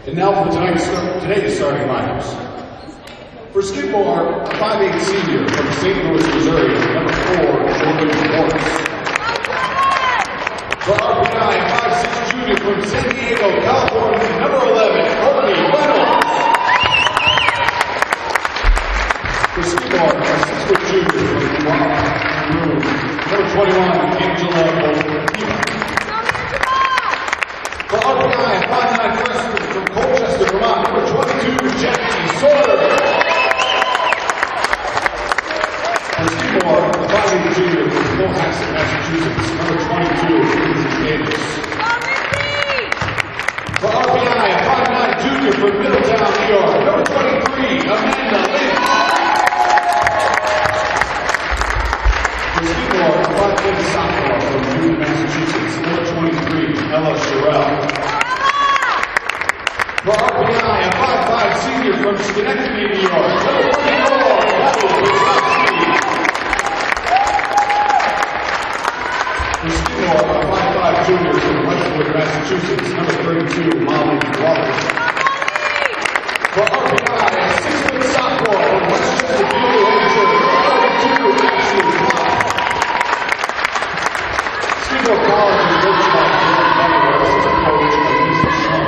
And now for today's starting lineups. For Skidmore, a 5'8" senior from St. Louis, Missouri, number 4, Jordan Morris. For RPI, a 5'6" junior from San Diego, California, number 11, Courtney Reynolds. For Skidmore, a 6' junior from Peru, number 21, Angela Bolton. For RPI, a 5'9" freshman from Colchester, Vermont, number 22, Jackie Sawyer. For Skidmore, a 5'8" junior from Cohasset, Massachusetts, number 22, Lindsay Davis. For RPI, a 5'9" junior from Middletown, New York, number 23, Amanda Lynch. For Skidmore, a 5'10" sophomore from Newton, Massachusetts, number 23, Ella Sherrill. For RPI, a 5'5" senior from Schenectady, New York, number 24, Natalie Wisnowski. For Skidmore, a 5'5" junior from Westwood, Massachusetts, number 32, Molly Wallace. For RPI, a 6' sophomore from Westchester, New Hampshire, number 32, Ashley Clark. Skidmore College is coached by Jordan Butler, assistant coach Lisa Shaw.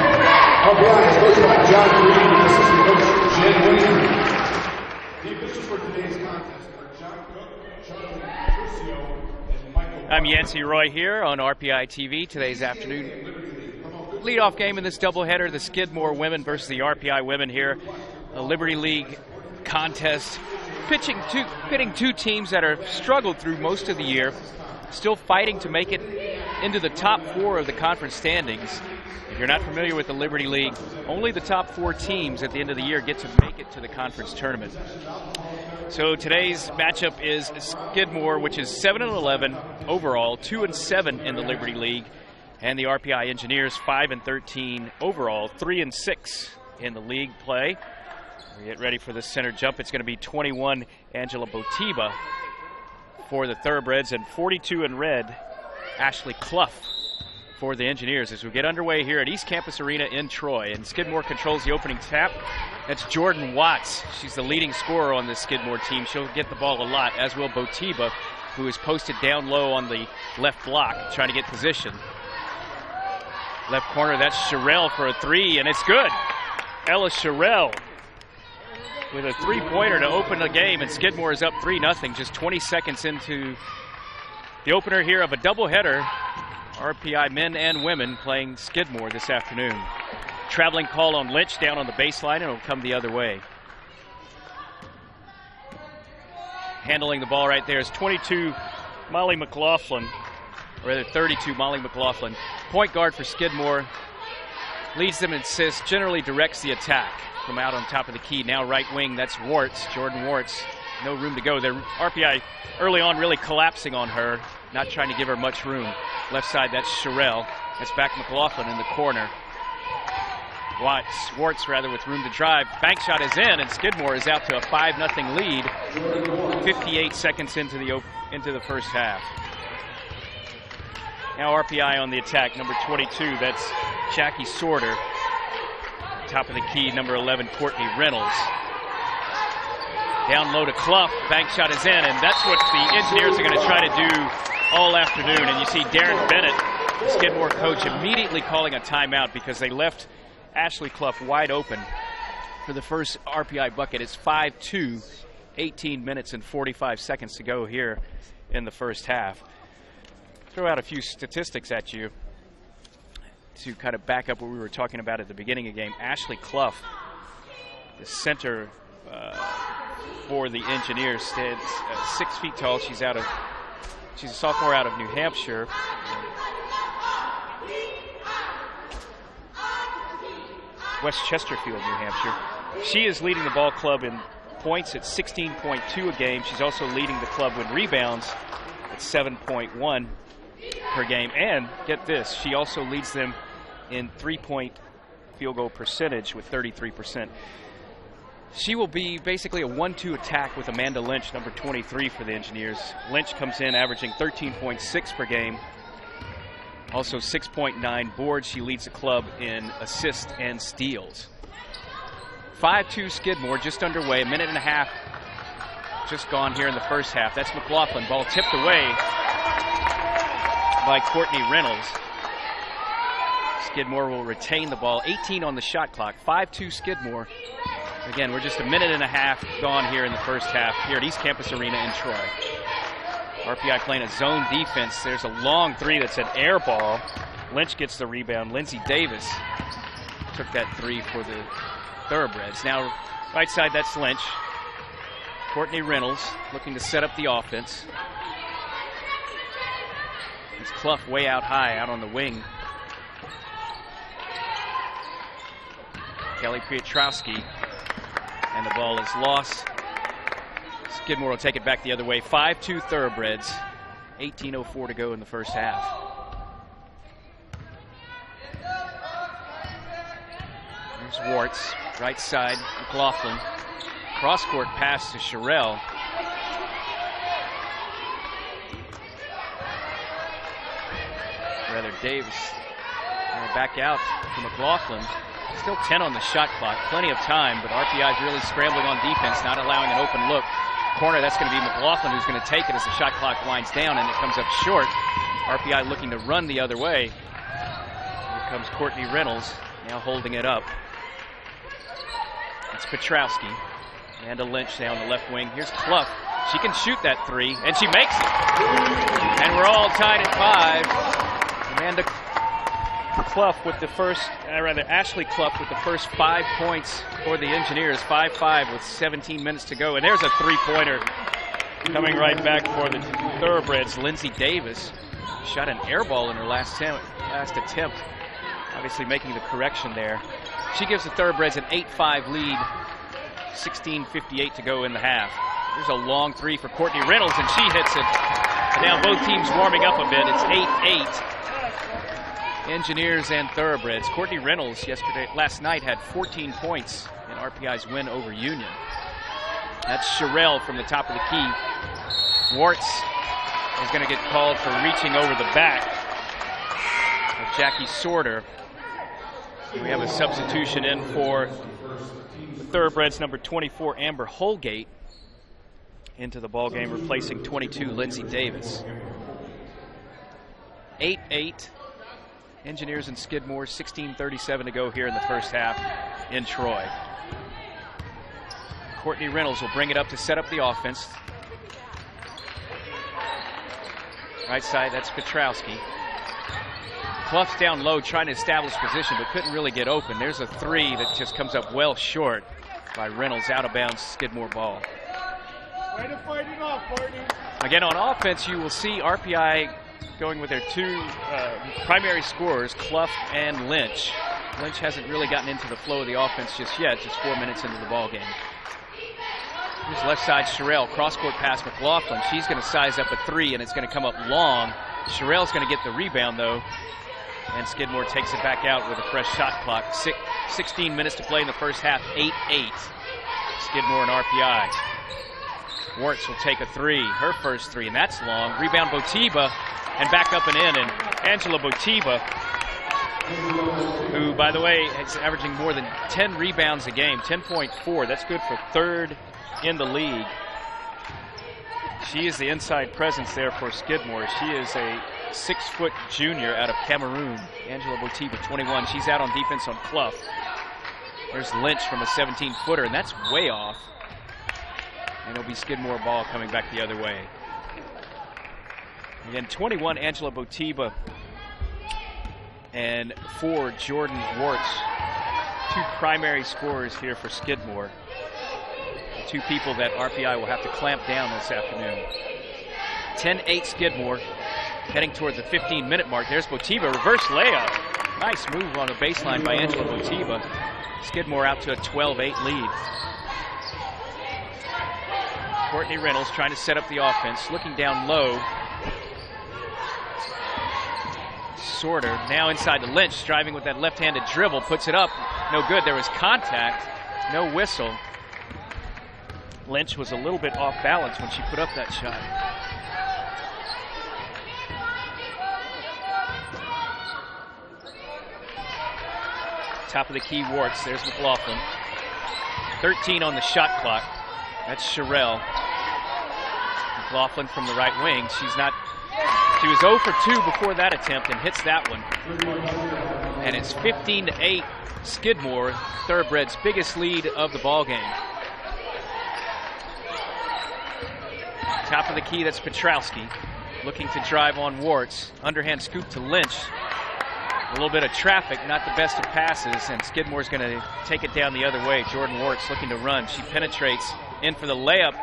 RPI is coached by John Green, assistant coach Jen Winning. The officials for today's contest are John Cook, Charlie Curcio, and Michael. I'm Yancey Roy here on RPI TV. Today's afternoon leadoff game in this doubleheader, the Skidmore women versus the RPI women here. A Liberty League contest, pitting two teams that have struggled through most of the year, still fighting to make it into the top 4 of the conference standings. If you're not familiar with the Liberty League, only the top 4 teams at the end of the year get to make it to the conference tournament. So today's matchup is Skidmore, which is 7-11 overall, 2-7 in the Liberty League, and the RPI Engineers 5-13 overall, 3-6 in the league play. We get ready for the center jump. It's going to be 21 Angela Botiba for the Thoroughbreds and 42 in red Ashley Clough for the Engineers as we get underway here at East Campus Arena in Troy. And Skidmore controls the opening tap. That's Jordan Watts. She's the leading scorer on this Skidmore team. She'll get the ball a lot, as will Botiba, who is posted down low on the left block, trying to get position. Left corner, that's Sherrill for a 3, and it's good. Ella Sherrill with a 3-pointer to open the game, and Skidmore is up 3-0, just 20 seconds into the opener here of a doubleheader. RPI men and women playing Skidmore this afternoon. Traveling call on Lynch down on the baseline, and it'll come the other way. Handling the ball right there is 22 Molly McLaughlin, or rather 32 Molly McLaughlin. Point guard for Skidmore, leads them in assists, generally directs the attack from out on top of the key. Now right wing, that's Warts, Jordan Warts. No room to go there. RPI early on really collapsing on her, not trying to give her much room. Left side, that's Sherrill. That's back McLaughlin in the corner. Warts rather with room to drive. Bank shot is in, and Skidmore is out to a 5-0 lead. 58 seconds into the first half. Now RPI on the attack, number 22, that's Jackie Sorter. Top of the key, number 11, Courtney Reynolds. Down low to Clough, bank shot is in, and that's what the Engineers are going to try to do all afternoon. And you see Darren Bennett, the Skidmore coach, immediately calling a timeout because they left Ashley Clough wide open for the first RPI bucket. It's 5-2, 18 minutes and 45 seconds to go here in the first half. Throw out a few statistics at you to kind of back up what we were talking about at the beginning of the game. Ashley Clough, the center for the Engineers, stands 6 feet tall. She's a sophomore out of New Hampshire. West Chesterfield, New Hampshire. She is leading the ball club in points at 16.2 a game. She's also leading the club with rebounds at 7.1 per game. And get this, she also leads them in 3-point field goal percentage with 33%. She will be basically a 1-2 attack with Amanda Lynch, number 23 for the Engineers. Lynch comes in averaging 13.6 per game. Also 6.9 boards. She leads the club in assists and steals. 5-2 Skidmore, just underway. A minute and a half just gone here in the first half. That's McLaughlin. Ball tipped away by Courtney Reynolds. Skidmore will retain the ball. 18 on the shot clock. 5-2 Skidmore. Again, we're just a minute and a half gone here in the first half here at East Campus Arena in Troy. RPI playing a zone defense. There's a long three that's an air ball. Lynch gets the rebound. Lindsay Davis took that three for the Thoroughbreds. Now, right side, that's Lynch. Courtney Reynolds looking to set up the offense. It's Clough way out high, out on the wing. Kelly Piotrowski, and the ball is lost. Skidmore will take it back the other way. 5-2 Thoroughbreds. 18:04 to go in the first half. There's Warts, right side, McLaughlin. Cross-court pass to Sherrill. Rather, Davis back out to McLaughlin. Still 10 on the shot clock. Plenty of time, but RPI is really scrambling on defense, not allowing an open look. Corner, that's going to be McLaughlin who's going to take it as the shot clock winds down, and it comes up short. RPI looking to run the other way. Here comes Courtney Reynolds, now holding it up. It's Piotrowski. Amanda Lynch now on the left wing. Here's Clough. She can shoot that three, and she makes it. And we're all tied at 5. Amanda Clough with the first, Ashley Clough with the first 5 points for the Engineers. 5-5 with 17 minutes to go. And there's a three-pointer coming right back for the Thoroughbreds. Lindsay Davis shot an air ball in her last attempt. Obviously making the correction there. She gives the Thoroughbreds an 8-5 lead. 16:58 to go in the half. There's a long three for Courtney Reynolds, and she hits it. And now both teams warming up a bit. It's 8-8. Engineers and Thoroughbreds. Courtney Reynolds last night had 14 points in RPI's win over Union. That's Sherrill from the top of the key. Warts is going to get called for reaching over the back of Jackie Sorter. And we have a substitution in for the Thoroughbreds, number 24, Amber Holgate, into the ballgame, replacing 22, Lindsay Davis. 8-8. Engineers and Skidmore, 16:37 to go here in the first half in Troy. Courtney Reynolds will bring it up to set up the offense. Right side, that's Piotrowski. Clough's down low trying to establish position, but couldn't really get open. There's a three that just comes up well short by Reynolds, out of bounds, Skidmore ball. Way to fight it off, Courtney. Again, on offense, you will see RPI going with their two primary scorers, Clough and Lynch. Lynch hasn't really gotten into the flow of the offense just yet, just 4 minutes into the ball game. Here's left side, Sherrill, cross-court pass, McLaughlin. She's going to size up a three, and it's going to come up long. Sherrill's going to get the rebound, though, and Skidmore takes it back out with a fresh shot clock. 16 minutes to play in the first half, 8-8. Skidmore and RPI. Warts will take a three, her first three, and that's long. Rebound Botiba, and back up and in, and Angela Botiba, who, by the way, is averaging more than 10 rebounds a game, 10.4. That's good for third in the league. She is the inside presence there for Skidmore. She is a 6-foot junior out of Cameroon. Angela Botiba, 21. She's out on defense on Clough. There's Lynch from a 17-footer, and that's way off. And it'll be Skidmore ball coming back the other way. Again, 21, Angela Botiba, and 4, Jordan Warts. Two primary scorers here for Skidmore. The two people that RPI will have to clamp down this afternoon. 10-8 Skidmore, heading toward the 15-minute mark. There's Botiba, reverse layup. Nice move on the baseline by Angela Botiba. Skidmore out to a 12-8 lead. Courtney Reynolds trying to set up the offense, looking down low. Sorter now inside to Lynch, driving with that left-handed dribble, puts it up. No good. There was contact, no whistle. Lynch was a little bit off balance when she put up that shot. Top of the key, Warts. There's McLaughlin. 13 on the shot clock. That's Sherelle. McLaughlin from the right wing. She was 0 for 2 before that attempt and hits that one. And it's 15-8 Skidmore, Thoroughbreds' biggest lead of the ball game. Top of the key, that's Petrowski. Looking to drive on Warts. Underhand scoop to Lynch. A little bit of traffic, not the best of passes, and Skidmore's going to take it down the other way. Jordan Warts looking to run. She penetrates in for the layup,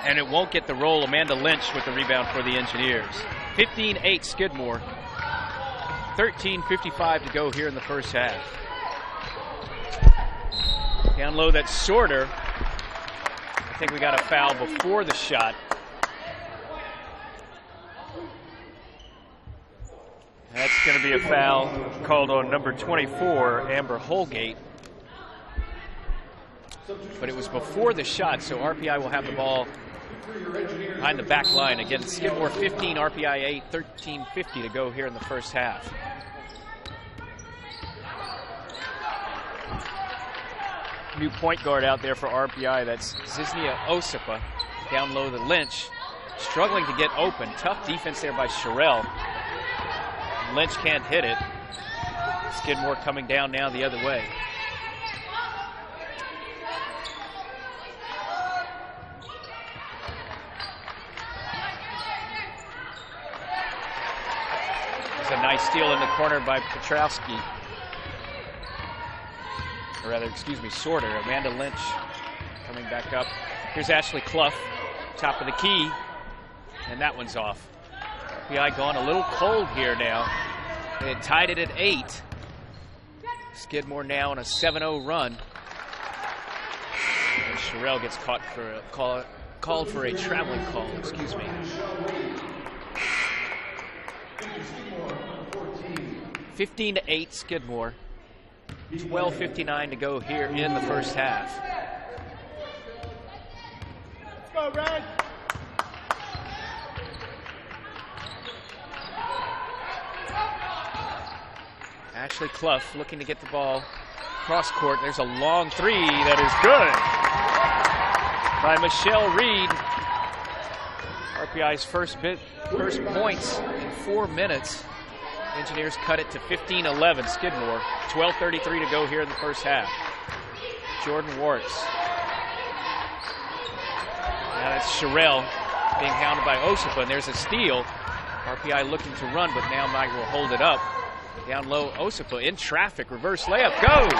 and it won't get the roll. Amanda Lynch with the rebound for the Engineers. 15-8 Skidmore. 13:55 to go here in the first half. Down low, that's Sorter. I think we got a foul before the shot. That's going to be a foul called on number 24, Amber Holgate. But it was before the shot, so RPI will have the ball behind the back line. Again, Skidmore 15, RPI 8, 13:50 to go here in the first half. New point guard out there for RPI, that's Ziznia Osipa. Down low to Lynch, struggling to get open. Tough defense there by Sherelle. Lynch can't hit it. Skidmore coming down now the other way. It's a nice steal in the corner by Petrowski. Or rather, excuse me, Sorter. Amanda Lynch coming back up. Here's Ashley Clough, top of the key, and that one's off. RPI gone a little cold here now. They had tied it at 8. Skidmore now on a 7-0 run. And Sherelle gets caught for a called for a traveling call, excuse me. 15-8 Skidmore. 12:59 to go here in the first half. Let's go, Red. Ashley Clough looking to get the ball cross court. There's a long three that is good by Michelle Reed. RPI's first points in 4 minutes. Engineers cut it to 15-11 Skidmore. 12:33 to go here in the first half. Jordan Warts. Now that's Sherelle being hounded by Osipa, and there's a steal. RPI looking to run, but now Mike will hold it up. Down low, Osipa in traffic, reverse layup goes.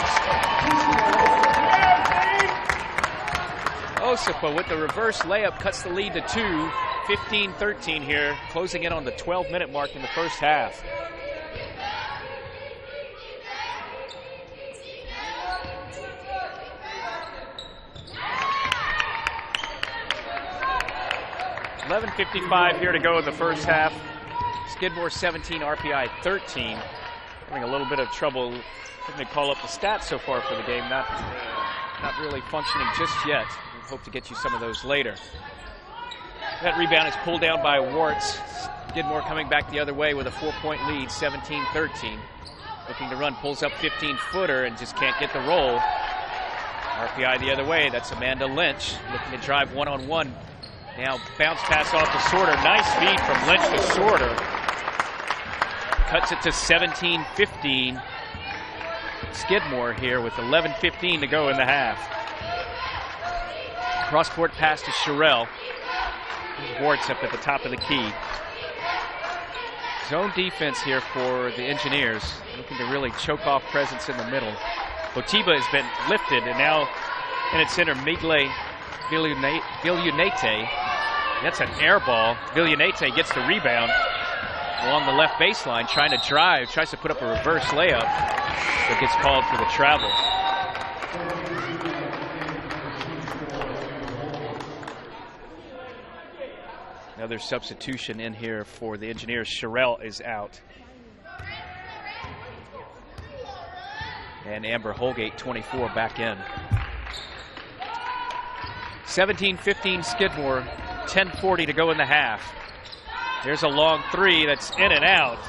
Osipa with the reverse layup cuts the lead to 2. 15-13 here, closing in on the 12-minute mark in the first half. $11:55 here to go in the first half. Skidmore 17, RPI 13. Having a little bit of trouble. Let me call up the stats so far for the game. Not really functioning just yet. We hope to get you some of those later. That rebound is pulled down by Warts. Skidmore coming back the other way with a 4-point lead, 17-13. Looking to run, pulls up 15-footer and just can't get the roll. RPI the other way. That's Amanda Lynch looking to drive one-on-one. Now bounce pass off to Sorter. Nice feed from Lynch to Sorter. Cuts it to 17-15. Skidmore here with 11:15 to go in the half. Cross-court pass to Sherelle. Warts up at the top of the key. Zone defense here for the Engineers. Looking to really choke off presence in the middle. Botiba has been lifted, and now in its center, Migle Villunete. That's an air ball. Villunete gets the rebound along the left baseline, trying to drive, tries to put up a reverse layup, but gets called for the travel. Another substitution in here for the Engineers. Sherelle is out. And Amber Holgate, 24, back in. 17-15 Skidmore, 10:40 to go in the half. There's a long three that's in and out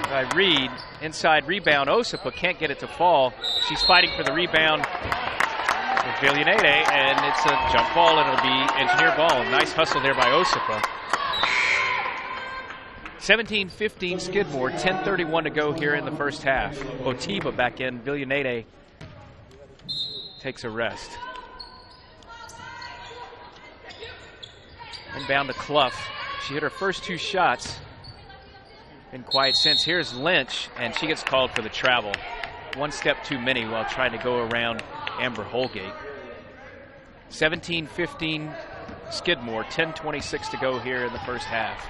by Reed. Inside rebound. Osipka can't get it to fall. She's fighting for the rebound with Villanede, and it's a jump ball, and it'll be engineer ball. Nice hustle there by Osipka. 17-15 Skidmore, 10:31 to go here in the first half. Botiba back in. Villanede takes a rest. Inbound to Clough. She hit her first 2 shots. Been quiet since. Here's Lynch, and she gets called for the travel. 1 step too many while trying to go around Amber Holgate. 17-15 Skidmore, 10:26 to go here in the first half.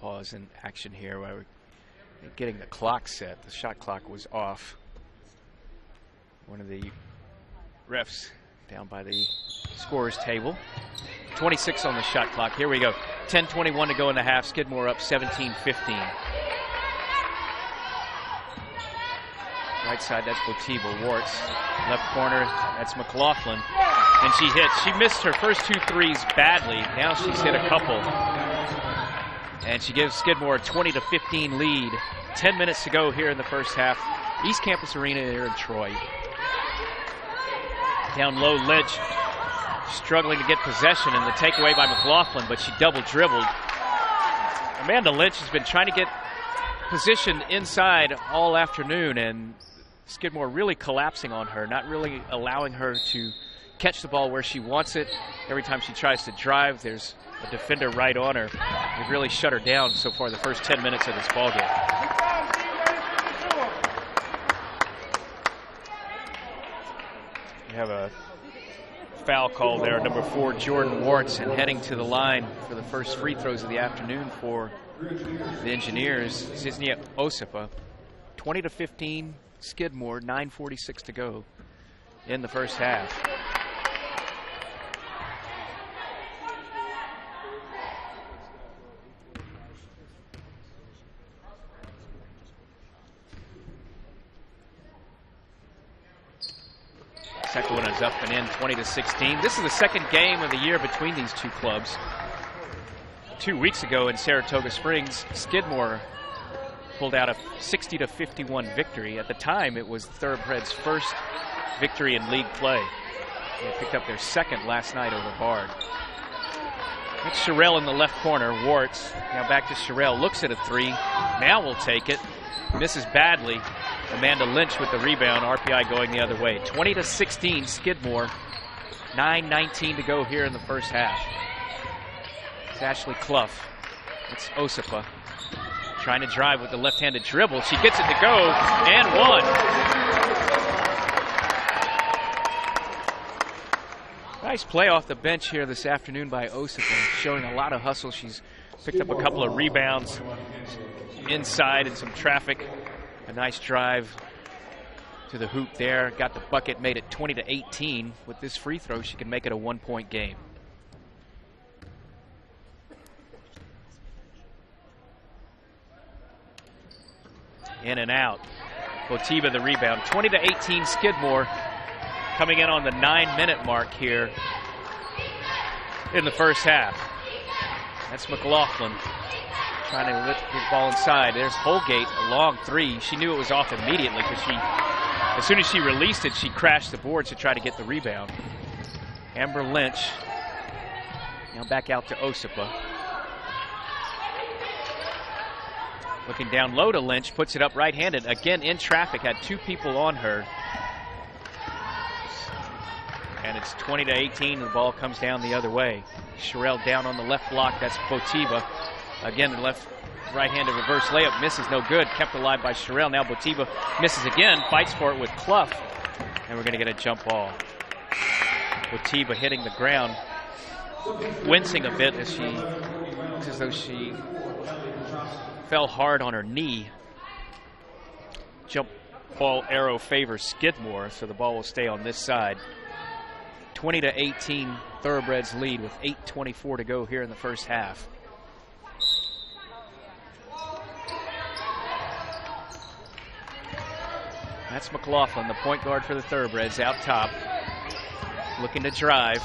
Pause in action here while we're getting the clock set. The shot clock was off. One of the refs down by the scorer's table. 26 on the shot clock. Here we go. 10:21 to go in the half. Skidmore up 17-15. Right side, that's Botiba. Warts. Left corner, that's McLaughlin. And she hits. She missed her first 2 threes badly. Now she's hit a couple. And she gives Skidmore a 20-15 lead. 10 minutes to go here in the first half. East Campus Arena here in Troy. Down low, Lynch struggling to get possession, and the takeaway by McLaughlin, but she double dribbled. Amanda Lynch has been trying to get position inside all afternoon, and Skidmore really collapsing on her, not really allowing her to catch the ball where she wants it. Every time she tries to drive, there's a defender right on her. They've really shut her down so far the first 10 minutes of this ballgame. We have a foul call there, number 4, Jordan Warts, and heading to the line for the first free throws of the afternoon for the Engineers, Ziznia Osipka. 20-15 Skidmore, 9:46 to go in the first half. Second one is up and in, 20-16. This is the second game of the year between these two clubs. 2 weeks ago in Saratoga Springs, Skidmore pulled out a 60-51 victory. At the time, it was Thoroughbreds' first victory in league play. They picked up their second last night over Bard. It's Sherrill in the left corner. Warts now back to Sherrill. Looks at a 3. Now will take it. Misses badly. Amanda Lynch with the rebound. RPI going the other way. 20-16 Skidmore. 9:19 to go here in the first half. It's Ashley Clough. It's Osipka trying to drive with the left-handed dribble. She gets it to go and one. Nice play off the bench here this afternoon by Osipka, showing a lot of hustle. She's picked up a couple of rebounds inside and some traffic. A nice drive to the hoop there. Got the bucket, made it 20-18. With this free throw, she can make it a 1-point game. In and out. Botiba the rebound. 20-18 Skidmore, coming in on the 9-minute mark here in the first half. That's McLaughlin trying to lift the ball inside. There's Holgate, a long 3. She knew it was off immediately because as soon as she released it, she crashed the boards to try to get the rebound. Amber Lynch now back out to Osipka. Looking down low to Lynch, puts it up right-handed. Again in traffic, had 2 people on her. And it's 20-18, the ball comes down the other way. Sherrill down on the left block, that's Botiba. Again, the right-handed reverse layup misses, no good. Kept alive by Sherrill. Now Botiba misses again, fights for it with Clough. And we're gonna get a jump ball. Botiba hitting the ground, wincing a bit as looks as though she fell hard on her knee. Jump ball arrow favors Skidmore, so the ball will stay on this side. 20-18 Thoroughbreds lead with 8:24 to go here in the first half. That's McLaughlin, the point guard for the Thoroughbreds, out top. Looking to drive.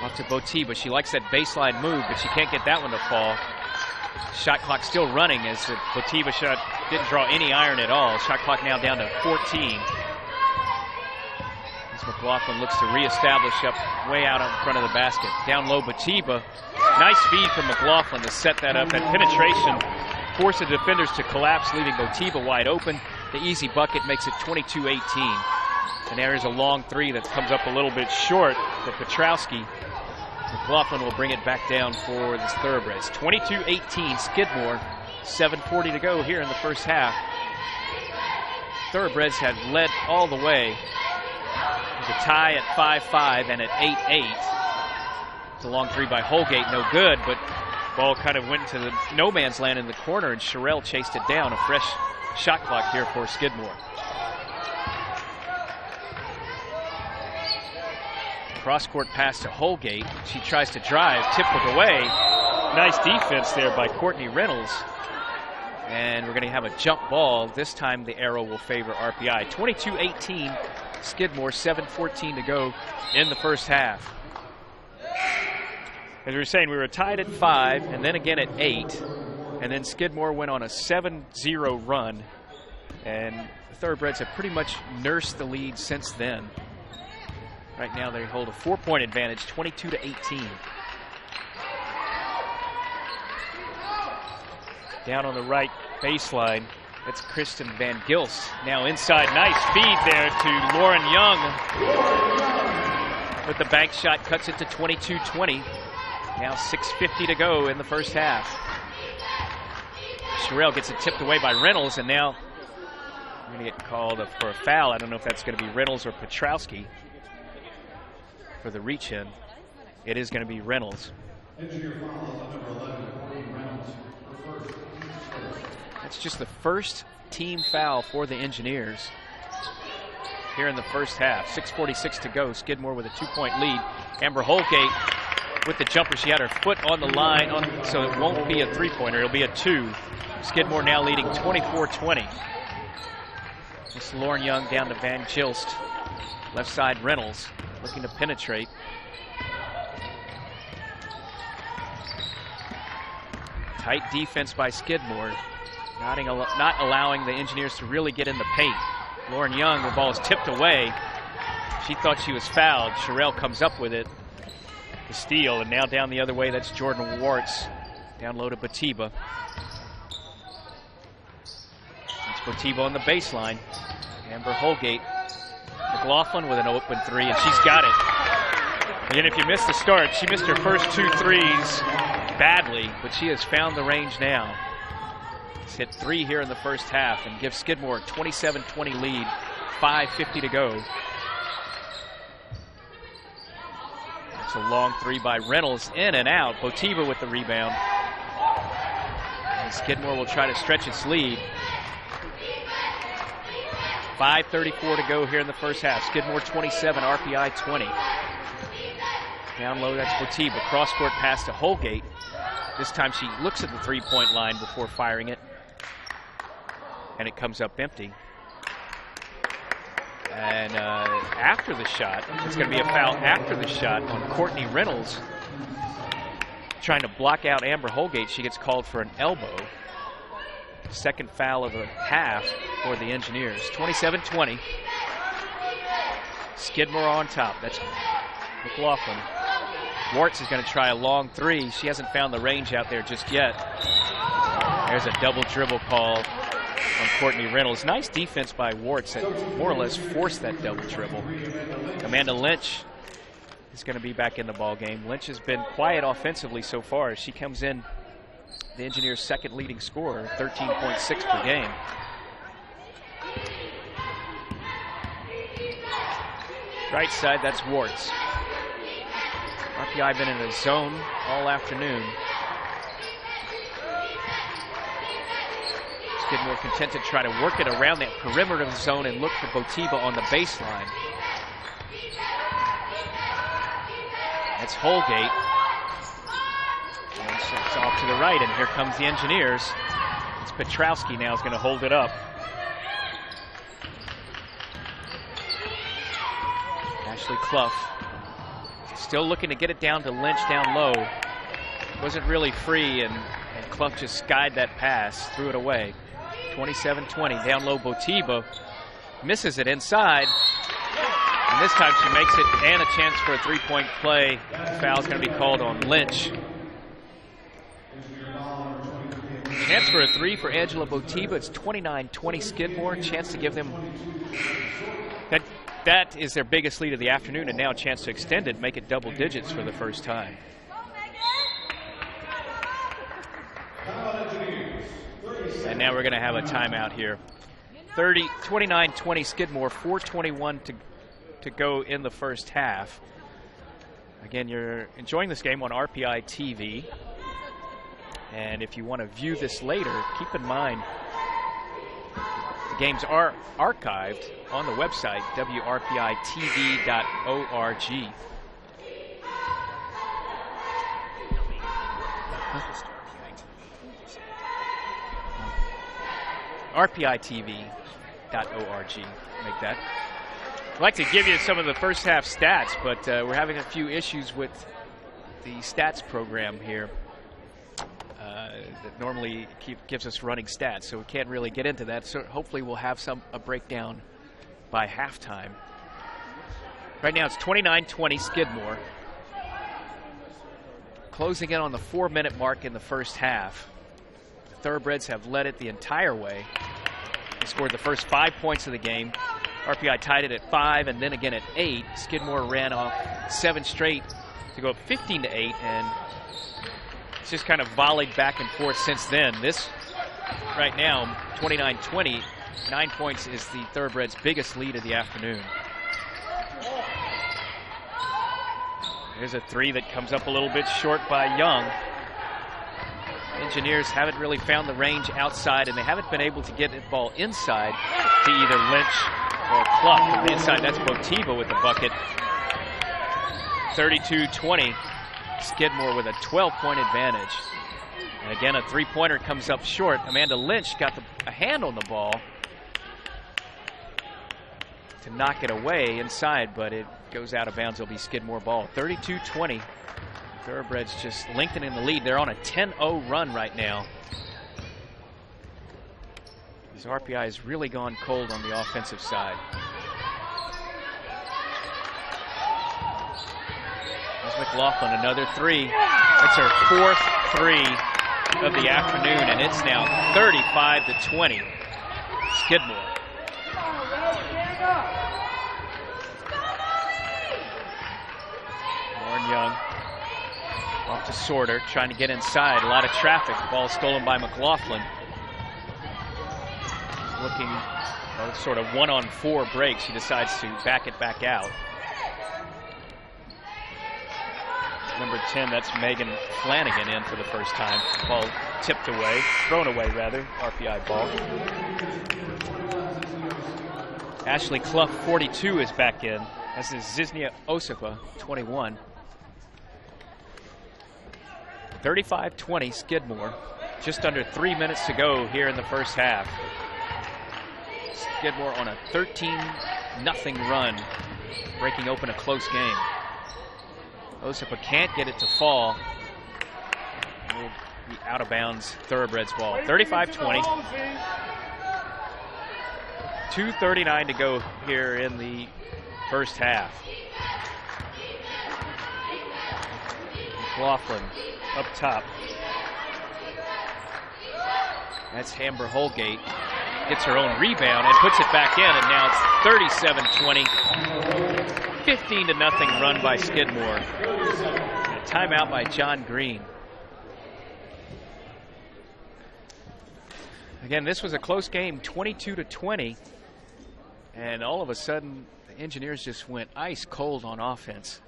Off to Botiba. She likes that baseline move, but she can't get that one to fall. Shot clock still running as the Botiba shot didn't draw any iron at all. Shot clock now down to 14. As McLaughlin looks to reestablish up way out in front of the basket. Down low, Botiba. Nice feed from McLaughlin to set that up. That penetration forced the defenders to collapse, leaving Botiba wide open. The easy bucket makes it 22-18. And there's a long three that comes up a little bit short for Petrowski. McLaughlin will bring it back down for the Thoroughbreds. 22-18 Skidmore. 7:40 to go here in the first half. Thoroughbreds have led all the way. There's a tie at 5-5 and at 8-8. It's a long three by Holgate, no good, but ball kind of went to the no man's land in the corner, and Sherrill chased it down. A fresh shot clock here for Skidmore. Cross-court pass to Holgate. She tries to drive, tipped it away. Nice defense there by Courtney Reynolds. And we're going to have a jump ball. This time the arrow will favor RPI. 22-18, Skidmore, 7:14 to go in the first half. As we were saying, we were tied at 5 and then again at 8. And then Skidmore went on a 7-0 run. And the Thoroughbreds have pretty much nursed the lead since then. Right now they hold a 4-point advantage, 22-18. Down on the right baseline, it's Kristen Van Gils. Now inside, nice feed there to Lauren Young. With the bank shot, cuts it to 22-20. Now 6:50 to go in the first half. Sherrill gets it tipped away by Reynolds, and now we're going to get called for a foul. I don't know if that's going to be Reynolds or Petrowski. For the reach in, it is going to be Reynolds. That's just the first team foul for the Engineers here in the first half. 6:46 to go. Skidmore with a 2-point lead. Amber Holgate with the jumper. She had her foot on the line, so it won't be a 3-pointer. It'll be a 2. Skidmore now leading 24-20. It's Lauren Young down to Van Gilst. Left side, Reynolds looking to penetrate. Tight defense by Skidmore, not allowing the Engineers to really get in the paint. Lauren Young, the ball is tipped away. She thought she was fouled. Sherrill comes up with it to steal, and now down the other way, that's Jordan Warts. Down low to Botiba. It's Botiba on the baseline. Amber Holgate. McLaughlin with an open three, and she's got it. And if you missed the start, she missed her first 2 threes badly, but she has found the range now. She's hit 3 here in the first half and gives Skidmore a 27-20 lead. 5:50 to go. It's a long three by Reynolds, in and out. Botiba with the rebound. And Skidmore will try to stretch its lead. 5:34 to go here in the first half. Skidmore 27, RPI 20. Down low, that's Botiba. Cross-court pass to Holgate. This time she looks at the 3-point line before firing it. And it comes up empty. And after the shot, it's going to be a foul after the shot on Courtney Reynolds. Trying to block out Amber Holgate. She gets called for an elbow. Second foul of the half for the Engineers. 27-20. Skidmore on top. That's McLaughlin. Warts is going to try a long three. She hasn't found the range out there just yet. There's a double dribble call on Courtney Reynolds. Nice defense by Warts that more or less forced that double dribble. Amanda Lynch is going to be back in the ball game. Lynch has been quiet offensively so far as she comes in the Engineers' second leading scorer, 13.6 per game. Right side, that's Warts. RPI been in a zone all afternoon. Skidmore content to try to work it around that perimeter of the zone and look for Botiba on the baseline. That's Holgate. And it's off to the right, and here comes the Engineers. It's Petrowski now is going to hold it up. Ashley Clough still looking to get it down to Lynch down low. Wasn't really free, and Clough just skied that pass, threw it away. 27-20, down low. Botiba misses it inside, and this time she makes it, and a chance for a three-point play. Foul's going to be called on Lynch. Chance for a three for Angela Botiba. It's 29-20 Skidmore. Chance to give them that is their biggest lead of the afternoon, and now a chance to extend it, make it double digits for the first time. And now we're going to have a timeout here. 29-20 Skidmore, 4:21 to go in the first half. Again, you're enjoying this game on RPI TV. And if you want to view this later, keep in mind the games are archived on the website, wrpitv.org. rpitv.org. Make that. I'd like to give you some of the first half stats, but we're having a few issues with the stats program here that normally gives us running stats, so we can't really get into that. So hopefully we'll have a breakdown by halftime. Right now it's 29-20 Skidmore. Closing in on the 4-minute mark in the first half. The Thoroughbreds have led it the entire way. They scored the first 5 points of the game. RPI tied it at 5 and then again at 8. Skidmore ran off 7 straight to go up 15-8, and it's just kind of volleyed back and forth since then. This right now, 29-20, 9 points is the Thoroughbreds' biggest lead of the afternoon. There's a three that comes up a little bit short by Young. Engineers haven't really found the range outside, and they haven't been able to get the ball inside to either Lynch or Clough. From the inside, that's Botiba with the bucket. 32-20, Skidmore with a 12-point advantage. And again, a three-pointer comes up short. Amanda Lynch got a hand on the ball to knock it away inside, but it goes out of bounds. It'll be Skidmore ball. 32-20. Thoroughbreds just lengthening the lead. They're on a 10-0 run right now. This RPI has really gone cold on the offensive side. There's McLaughlin, another three. That's her 4th three of the afternoon, and it's now 35-20. Skidmore. Lauren Young off to Sorter, trying to get inside. A lot of traffic. The ball stolen by McLaughlin. Looking sort of 1-on-4 break. She decides to back it back out. Number 10, that's Megan Flanagan in for the first time. Ball tipped away, thrown away rather, RPI ball. Ashley Clough, 42, is back in. As is Ziznia Osipa, 21. 35-20 Skidmore. Just under 3 minutes to go here in the first half. Skidmore on a 13-0 run, breaking open a close game. Osipa can't get it to fall. It will be out of bounds, Thoroughbreds ball. 35-20. 2:39 to go here in the first half. McLaughlin up top. That's Amber Holgate. Gets her own rebound and puts it back in, and now it's 37-20. 15-0 run by Skidmore. A timeout by John Green. Again, this was a close game, 22-20. And all of a sudden, the Engineers just went ice cold on offense.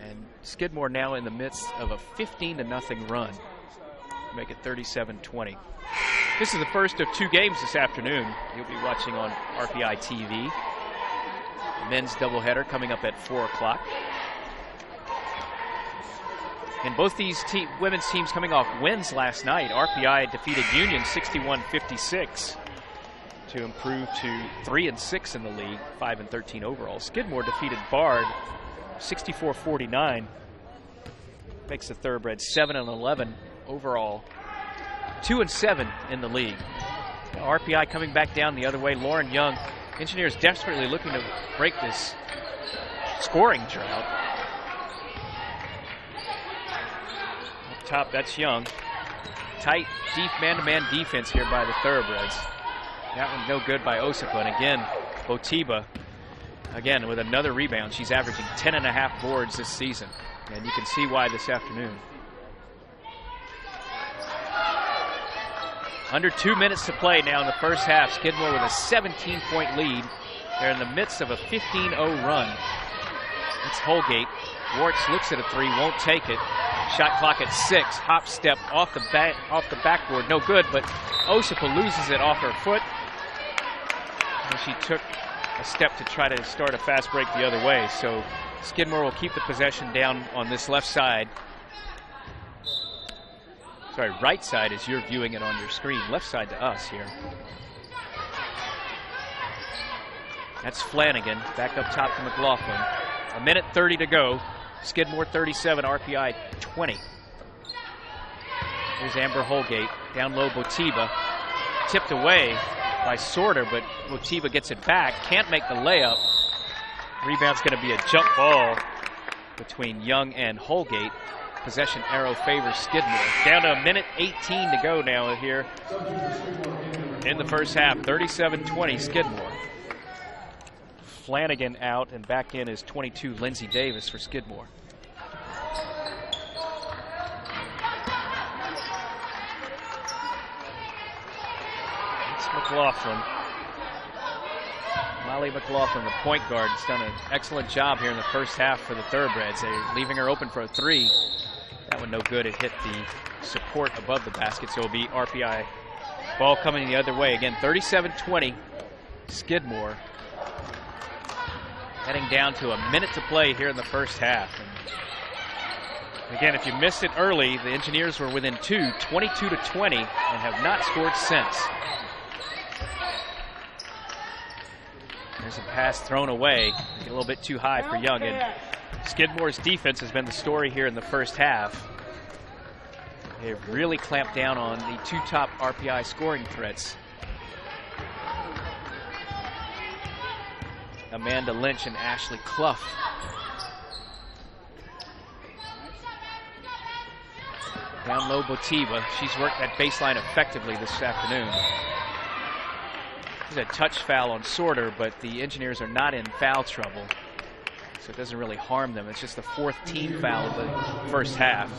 And Skidmore now in the midst of a 15-0 run. Make it 37-20. This is the first of 2 games this afternoon. You'll be watching on RPI TV. Men's doubleheader coming up at 4 o'clock. And both these women's teams coming off wins last night. RPI defeated Union 61-56. to improve to 3-6 in the league, 5-13 overall. Skidmore defeated Bard 64-49. Makes the Thoroughbreds 7-11 overall, 2-7 in the league. RPI coming back down the other way. Lauren Young, Engineers desperately looking to break this scoring drought. Up top, that's Young. Tight, deep man-to-man defense here by the Thoroughbreds. That one no good by Osipa. And again, Botiba, again with another rebound. She's averaging 10.5 boards this season. And you can see why this afternoon. Under 2 minutes to play now in the first half. Skidmore with a 17-point lead. They're in the midst of a 15-0 run. It's Holgate. Warts looks at a three, won't take it. Shot clock at 6. Hop step off the backboard, no good. But Osipa loses it off her foot. And she took a step to try to start a fast break the other way. So Skidmore will keep the possession down on this left side. Sorry, right side as you're viewing it on your screen. Left side to us here. That's Flanagan. Back up top to McLaughlin. 1:30 to go. Skidmore 37, RPI 20. Here's Amber Holgate. Down low, Botiba. Tipped away by Sorter, but Botiba gets it back. Can't make the layup. Rebound's going to be a jump ball between Young and Holgate. Possession arrow favors Skidmore. Down to 1:18 to go now here in the first half. 37-20 Skidmore. Flanagan out, and back in is 22 Lindsay Davis for Skidmore. It's McLaughlin. Molly McLaughlin, the point guard, has done an excellent job here in the first half for the Thoroughbreds. They're leaving her open for a three. That one no good. It hit the support above the basket, so it'll be RPI. Ball coming the other way. Again, 37-20 Skidmore. Heading down to 1 minute to play here in the first half. And again, if you missed it early, the Engineers were within 22-20, and have not scored since. There's a pass thrown away, a little bit too high for Young. And Skidmore's defense has been the story here in the first half. They've really clamped down on the two top RPI scoring threats. Amanda Lynch and Ashley Clough. Down low, Botiba. She's worked that baseline effectively this afternoon. There's a touch foul on Sorter, but the Engineers are not in foul trouble, so it doesn't really harm them. It's just the fourth team foul of the first half.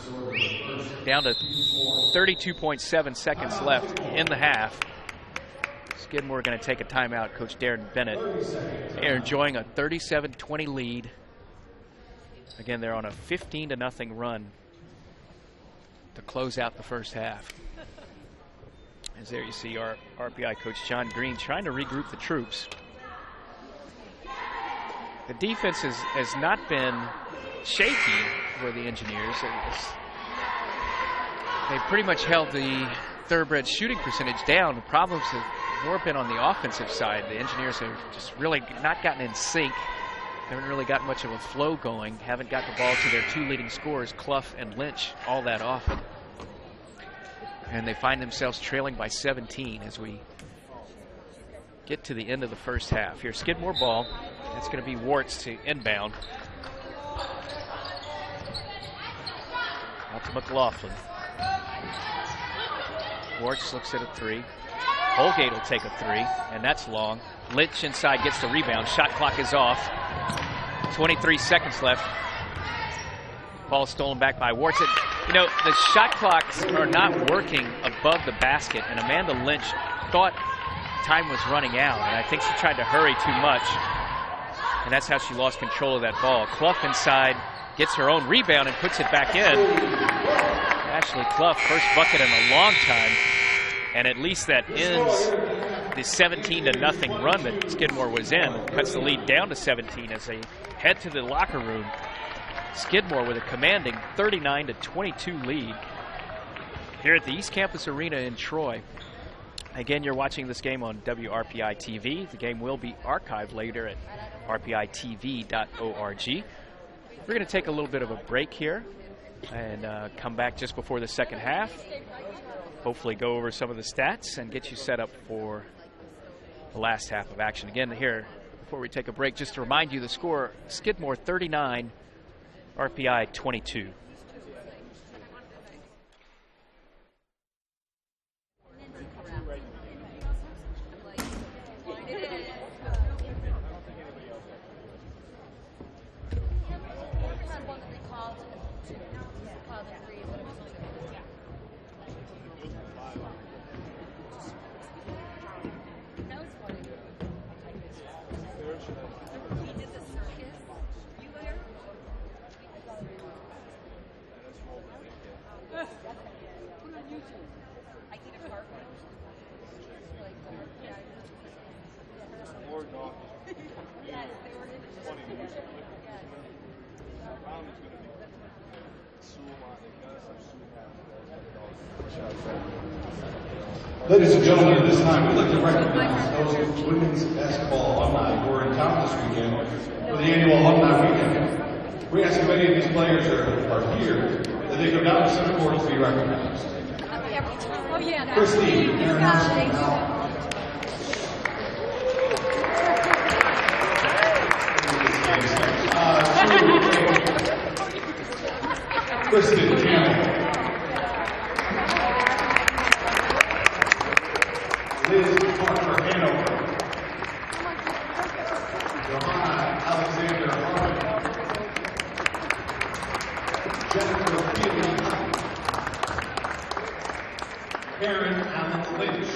Down to 32.7 seconds left in the half. Skidmore going to take a timeout. Coach Darren Bennett. They're enjoying a 37-20 lead. Again, they're on a 15-0 run to close out the first half. As there you see our RPI coach John Green trying to regroup the troops. The defense has not been shaky for the Engineers. They've pretty much held the Thoroughbreds shooting percentage down. The problems have more been on the offensive side. The Engineers have just really not gotten in sync. Haven't really got much of a flow going. Haven't got the ball to their two leading scorers, Clough and Lynch, all that often. And they find themselves trailing by 17 as we get to the end of the first half. Here's Skidmore ball. It's going to be Warts to inbound. Out to McLaughlin. Warts looks at a three. Holgate will take a three, and that's long. Lynch inside gets the rebound. Shot clock is off. 23 seconds left. Ball stolen back by Warts. You know, the shot clocks are not working above the basket, and Amanda Lynch thought time was running out, and I think she tried to hurry too much, and that's how she lost control of that ball. Clough inside gets her own rebound and puts it back in. Ashley Clough, first bucket in a long time, and at least that ends the 17-0 run that Skidmore was in. Cuts the lead down to 17 as they head to the locker room. Skidmore with a commanding 39-22 lead here at the East Campus Arena in Troy. Again, you're watching this game on WRPI TV. The game will be archived later at rpitv.org. We're going to take a little bit of a break here and come back just before the second half. Hopefully go over some of the stats and get you set up for the last half of action. Again, here, before we take a break, just to remind you the score, Skidmore 39, RPI 22. Ladies and gentlemen, at this time, we'd like to recognize those women's basketball alumni who are in town this weekend for the annual alumni weekend. We ask if any of these players are here that they go down to center court to be recognized. Oh, yeah. Christine, Kristen Campbell. Liz Parker Hanover. Johanna Alexander Harmon. Jennifer Feely. Karen Allen Lynch.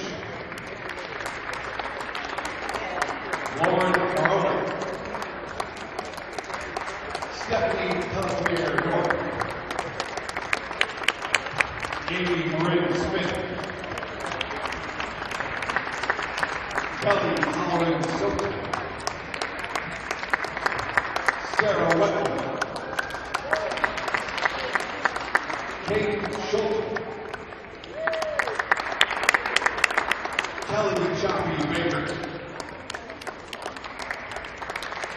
Lauren Moroni. Stephanie Pelletier York. Amy Marin Smith. Kelly Holland Silver. Sarah Wetton. Kate Schultz. Kelly Choppy Baker.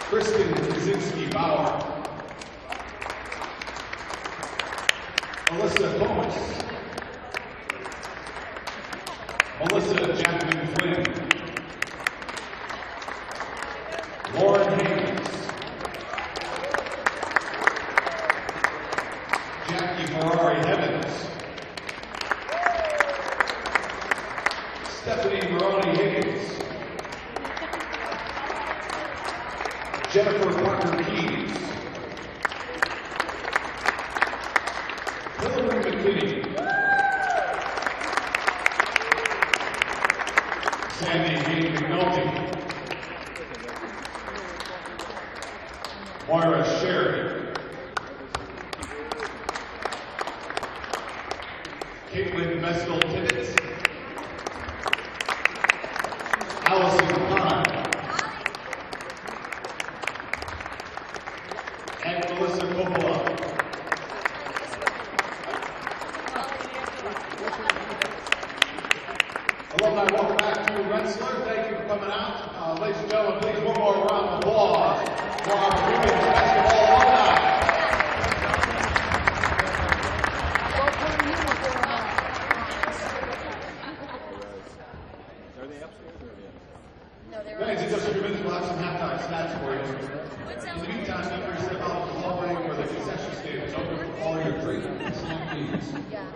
Kristen Kaczynski Bauer. Melissa Thomas. Melissa Jackman Flynn. Lauren Haynes. Jackie Ferrari Evans. Stephanie Maroney Higgins. Jennifer Parker Keys. Hillary McKinney. Sandy Hayes McNulty. Moira Sherry. Caitlin Mestel Tibbetts. Allison Pine. And Melissa Coppola. Alumni, welcome back to Rensselaer. Thank you for coming out. Ladies and gentlemen, please one more round of applause for our women's basketball alumni. Ladies and just a few minutes, we'll have some halftime stats for you. In the meantime, you can step out to the hallway where the concession stand is open for all your drink and snack needs. Yeah.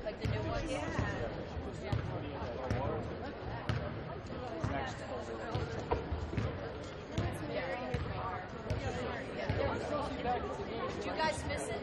Like the new one? Yeah. Did you guys miss it?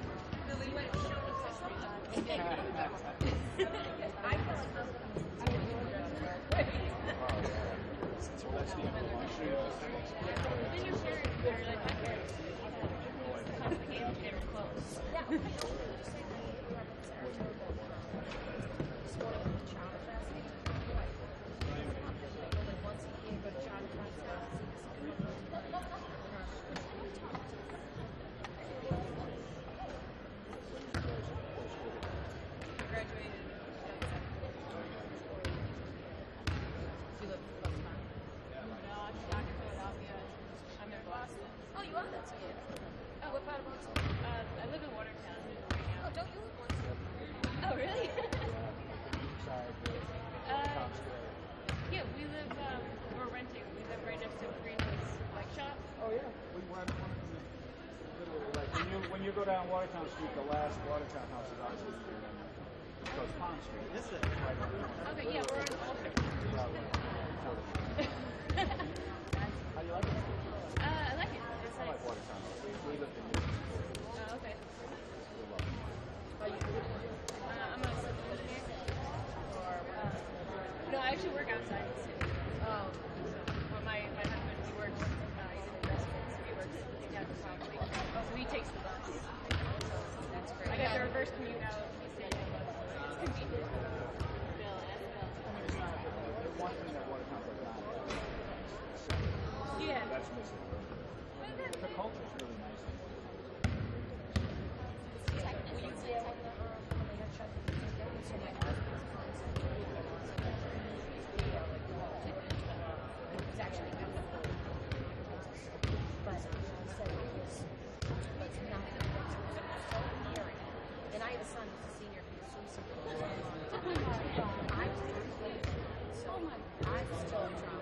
go down Watertown Street, the last Watertown house is obviously goes Pond Street. This is right on the corner. Okay, yeah, we're on Alter. How do you like it? I like it. It's I like nice. Watertown. We lived in New York. Oh, okay. We love it. I'm a civil engineer. Or, no, I actually work outside the city. Oh. Well, my husband, he works, he's in investments. He works down the property. So he takes the bus. So that's great. I got the reverse commute out. He stayed in the bus. It's convenient. Bill, that's Bill. I mean, it's not the one thing that Watertown's like not. Yeah. That's missing. But the culture's really nice. And I have a son who's a senior who's suicidal. I'm still drunk.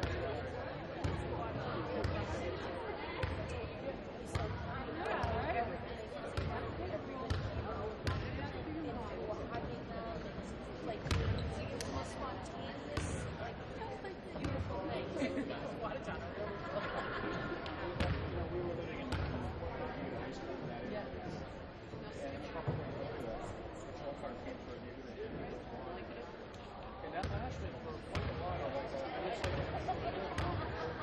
Like, spontaneous, like, beautiful things. Watertown. We were living in high school in that area. And a couple of patrol cars came for a neighborhood. And that lasted for quite a while. Like,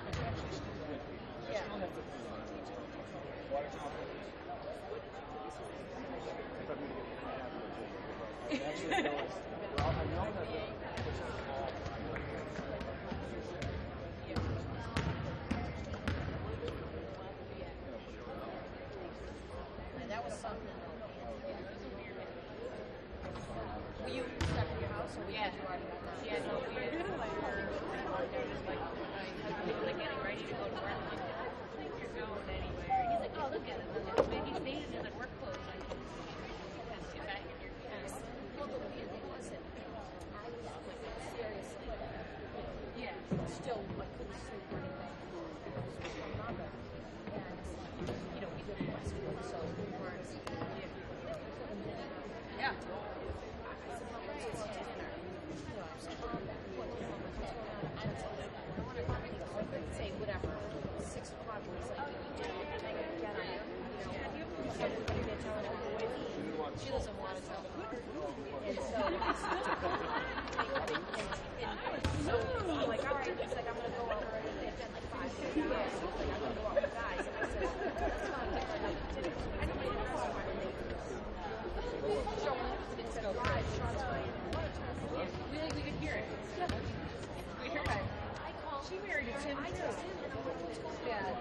it's actually still good. I still have the Watertown police. If I'm going to get the actually realized, well, I know that there's a call. That was something. Were you stuck in your house or were you already got that? Yeah, no, we were just like, like getting ready to go to work. I'm like, I don't think you're going anywhere. He's like, oh, look at it. Maybe he's dating in like work clothes. Like, you can sit back in your car. Well, the weird thing was that I was seriously, Yeah. still like couldn't sleep or anything. This was my mother. And, we live in Westwood, so we weren't. And then, Yeah. I said, Mom, let's just have dinner. I said, Mom, what, what's going on? I want to say whatever. 6 o'clock was like, get on it. So we were telling her the way she lives in Watertown. And so, so I'm like, all right. He's like, I'm going to go out already. They've done like 5 days. He's like, I'm going to go out with guys. And I said, that's not a different night to dinner. I don't know what's smart to make. So it's a drive, Sean's way in Watertown. We could hear it. We heard it. I called. She married a Tim I too. texted him and I'm like, what's going on? Yeah.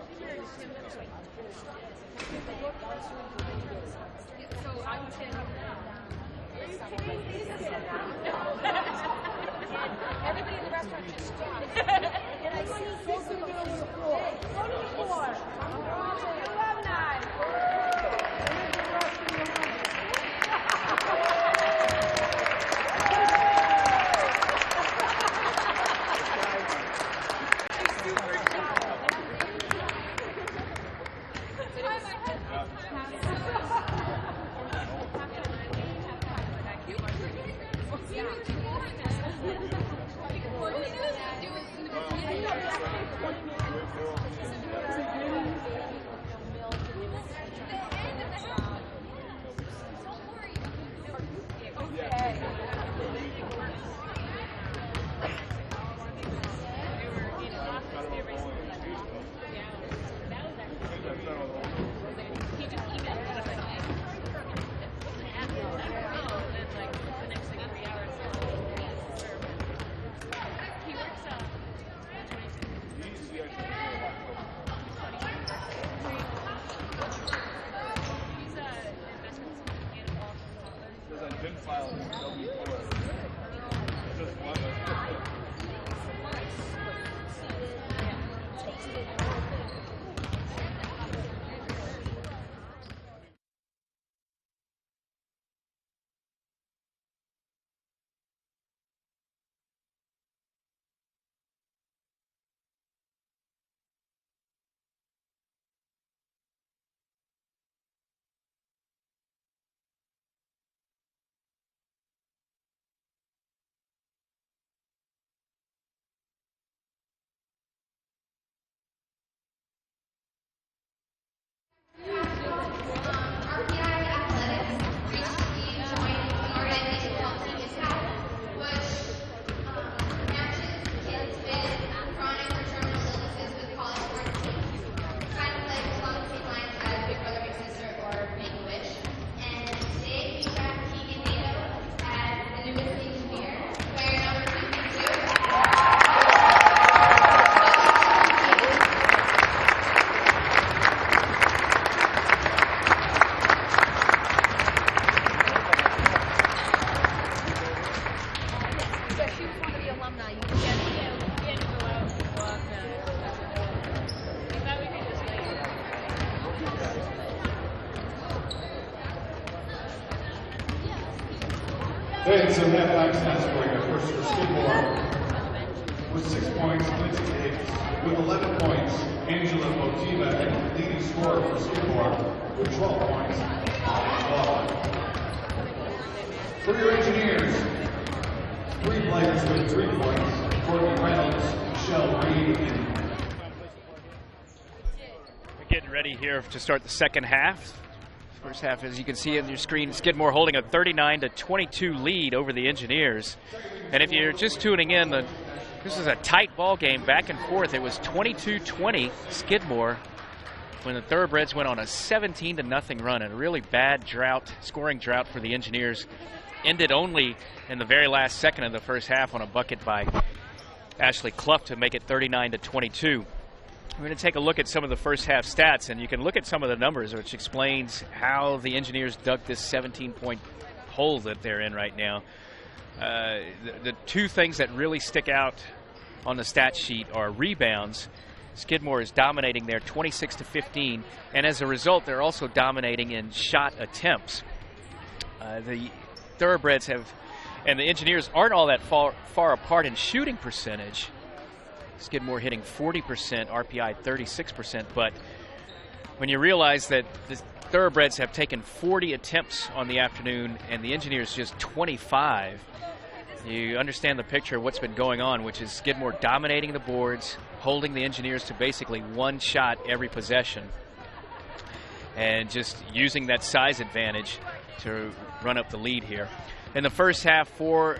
She married a Tim. I was like, So I was saying, everybody in the restaurant just stopped. And I see both of them on the floor. Go to the floor. I'm watching. Alumni. Then some halftime stats for you. First for Skidmore with 6 points, Lindsay Davis. With 11 points, Angela Motiva, and leading scorer for Skidmore with 12 points, for your engineers, 3 players with 3 points, Courtney Reynolds, Michelle Reed, and We're getting ready here to start the second half. First half, as you can see on your screen, Skidmore holding a 39-22 lead over the Engineers. And if you're just tuning in, this is a tight ball game, back and forth. It was 22-20 Skidmore when the Thoroughbreds went on a 17-0 run, and a really bad scoring drought for the Engineers. Ended only in the very last second of the first half on a bucket by Ashley Clough to make it 39-22. We're going to take a look at some of the first half stats, and you can look at some of the numbers, which explains how the Engineers dug this 17-point hole that they're in right now. The two things that really stick out on the stat sheet are rebounds. Skidmore is dominating there 26-15, and as a result, they're also dominating in shot attempts. The Thoroughbreds and the Engineers aren't all that far apart in shooting percentage. Skidmore hitting 40%, RPI 36%, but when you realize that the Thoroughbreds have taken 40 attempts on the afternoon and the Engineers just 25, you understand the picture of what's been going on, which is Skidmore dominating the boards, holding the Engineers to basically one shot every possession, and just using that size advantage to run up the lead here. In the first half for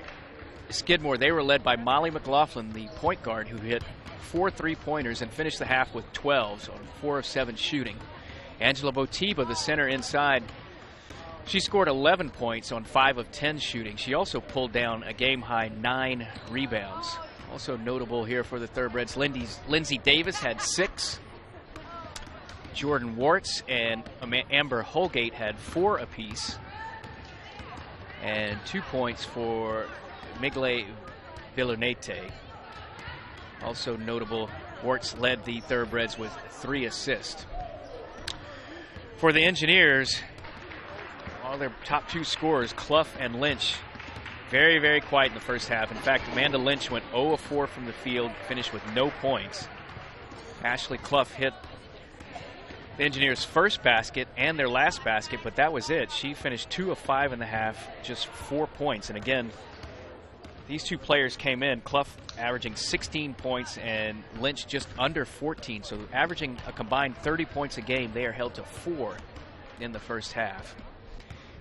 Skidmore, they were led by Molly McLaughlin, the point guard, who hit 4 3-pointers and finished the half with 12 on 4 of 7 shooting. Angela Botiba, the center inside, she scored 11 points on 5 of 10 shooting. She also pulled down a game-high 9 rebounds. Also notable here for the Thoroughbreds, Lindsay Davis had 6. Jordan Wartz and Amber Holgate had 4 apiece. And 2 points for Migle Villanete. Also notable, Wartz led the Thoroughbreds with 3 assists. For the Engineers, all their top 2 scorers, Clough and Lynch, very, very quiet in the first half. In fact, Amanda Lynch went 0 of 4 from the field, finished with no points. Ashley Clough hit the Engineers' first basket and their last basket, but that was it. She finished 2 of 5 in the half, just 4 points. And again, these two players came in, Clough averaging 16 points and Lynch just under 14. So averaging a combined 30 points a game, they are held to 4 in the first half.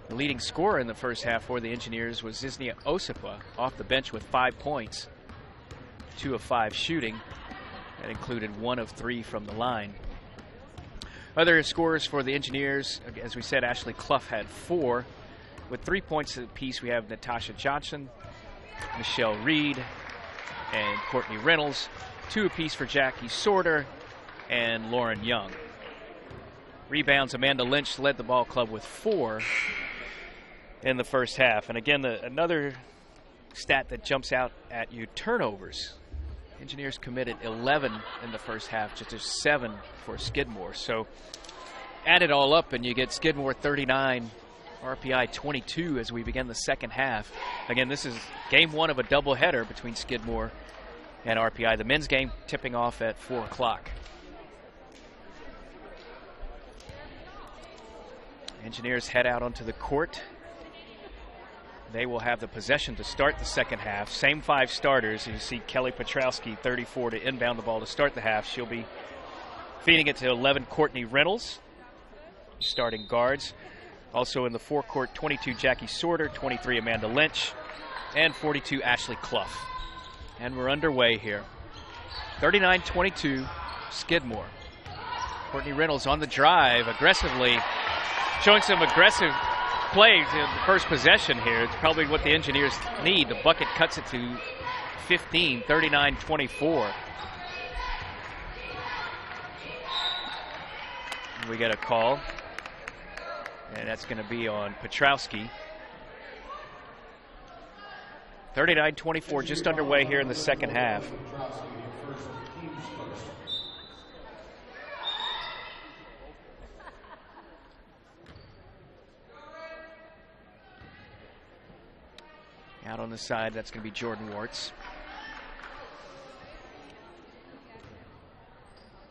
The leading scorer in the first half for the Engineers was Ziznia Osipa off the bench with 5 points, 2 of 5 shooting. That included 1 of 3 from the line. Other scorers for the Engineers, as we said, Ashley Clough had 4. With 3 points apiece, we have Natasha Johnson, Michelle Reed, and Courtney Reynolds. 2 apiece for Jackie Sorter and Lauren Young. Rebounds, Amanda Lynch led the ball club with 4 in the first half. And again, another stat that jumps out at you, turnovers. Engineers committed 11 in the first half, just 7 for Skidmore. So add it all up and you get Skidmore 39, RPI 22 as we begin the second half. Again, this is game 1 of a doubleheader between Skidmore and RPI. The men's game tipping off at 4 o'clock. Engineers head out onto the court. They will have the possession to start the second half. Same 5 starters. You see Kelly Petrowski, 34, to inbound the ball to start the half. She'll be feeding it to 11, Courtney Reynolds, starting guards. Also in the forecourt, 22, Jackie Sorter, 23, Amanda Lynch, and 42, Ashley Clough. And we're underway here. 39-22, Skidmore. Courtney Reynolds on the drive, aggressively, showing some aggressive play in the first possession here. It's probably what the Engineers need. The bucket cuts it to 15, 39-24. We get a call, and that's going to be on Petrowski. 39-24, just underway here in the second half. Out on the side, that's going to be Jordan Warts.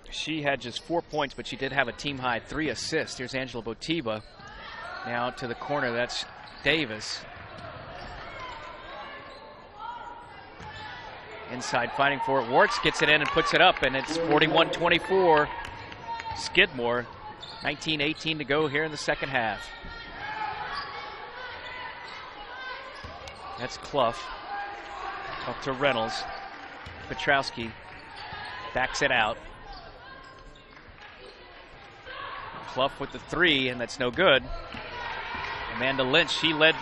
She had just 4 points, but she did have a team-high 3 assists. Here's Angela Botiba. Now out to the corner, that's Davis. Inside fighting for it. Warts gets it in and puts it up, and it's 41-24. Skidmore. 19:18 to go here in the second half. That's Clough. Up to Reynolds. Petrowski backs it out. Clough with the 3, and that's no good. Amanda Lynch, she led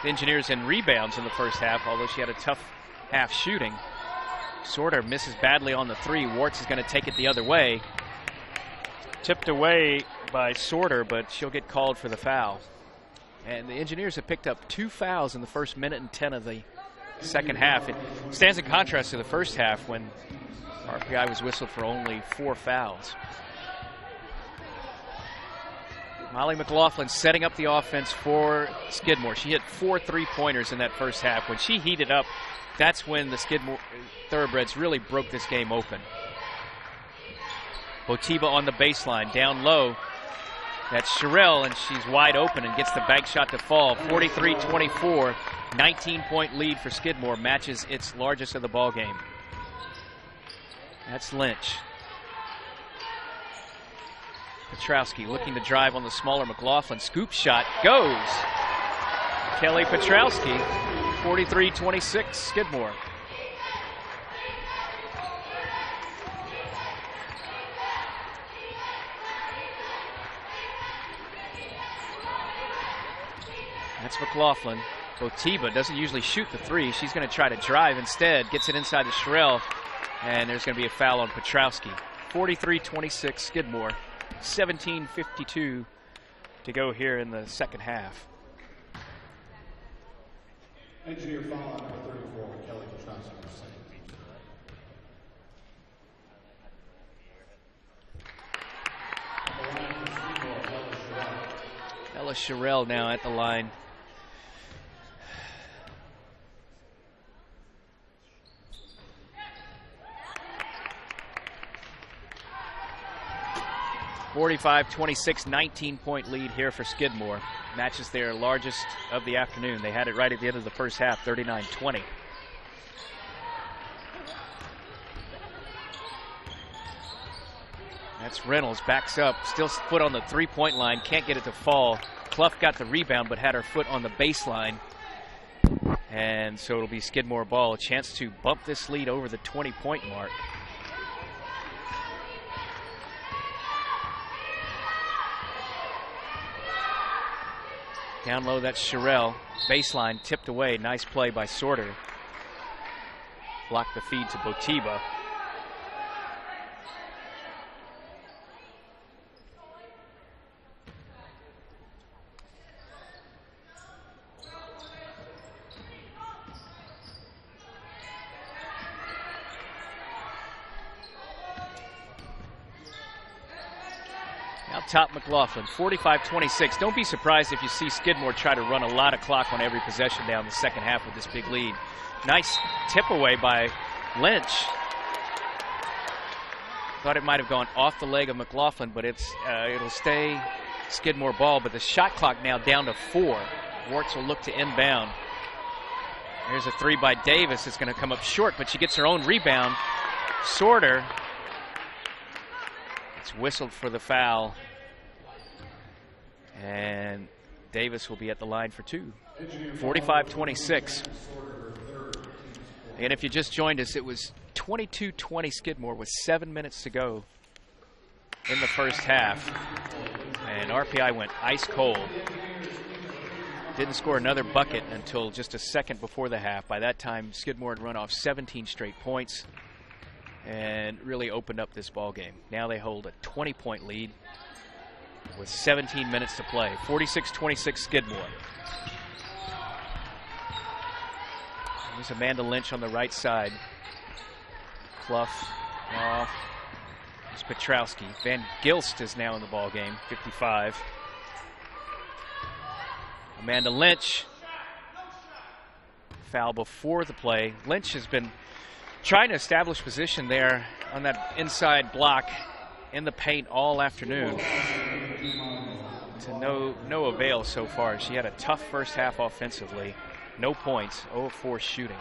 the Engineers in rebounds in the first half, although she had a tough half shooting. Sorter misses badly on the 3. Warts is going to take it the other way. Tipped away by Sorter, but she'll get called for the foul. And the Engineers have picked up 2 fouls in the first minute and 10 of the second half. It stands in contrast to the first half when RPI was whistled for only 4 fouls. Molly McLaughlin setting up the offense for Skidmore. She hit 4 3-pointers in that first half. When she heated up, that's when the Skidmore Thoroughbreds really broke this game open. Botiba on the baseline, down low. That's Sherrill, and she's wide open and gets the bank shot to fall. 43-24, 19-point lead for Skidmore, matches its largest of the ball game. That's Lynch. Petrowski looking to drive on the smaller McLaughlin. Scoop shot goes. Kelly Petrowski, 43-26, Skidmore. That's McLaughlin. Botiba doesn't usually shoot the 3. She's going to try to drive instead. Gets it inside to Sherrill. And there's going to be a foul on Petrowski. 43-26 Skidmore. 17:52 to go here in the second half. Engineer foul on number 34, Kelly Petrowski. Ella Sherrill now at the line. (45-26), 19-point lead here for Skidmore. Matches their largest of the afternoon. They had it right at the end of the first half, 39-20. That's Reynolds, backs up, still foot on the 3-point line, can't get it to fall. Clough got the rebound, but had her foot on the baseline. And so it'll be Skidmore ball. A chance to bump this lead over the 20-point mark. Down low, that's Sherrill. Baseline tipped away. Nice play by Sorter. Blocked the feed to Botiba. Now top McLaughlin, 45-26. Don't be surprised if you see Skidmore try to run a lot of clock on every possession down the second half with this big lead. Nice tip away by Lynch. Thought it might have gone off the leg of McLaughlin, but it'll stay Skidmore ball. But the shot clock now down to 4. Warts will look to inbound. There's a 3 by Davis. It's going to come up short, but she gets her own rebound. Sorter. It's whistled for the foul. And Davis will be at the line for 2. 45-26. And if you just joined us, it was 22-20 Skidmore with 7 minutes to go in the first half. And RPI went ice cold. Didn't score another bucket until just a second before the half. By that time, Skidmore had run off 17 straight points and really opened up this ball game. Now they hold a 20-point lead with 17 minutes to play. 46-26 Skidmore. There's Amanda Lynch on the right side. Clough off. There's Petrowski. Van Gilst is now in the ball game. 55. Amanda Lynch foul before the play. Lynch has been trying to establish position there on that inside block in the paint all afternoon. To no avail so far. She had a tough first half offensively. No points, 0 of 4 shooting.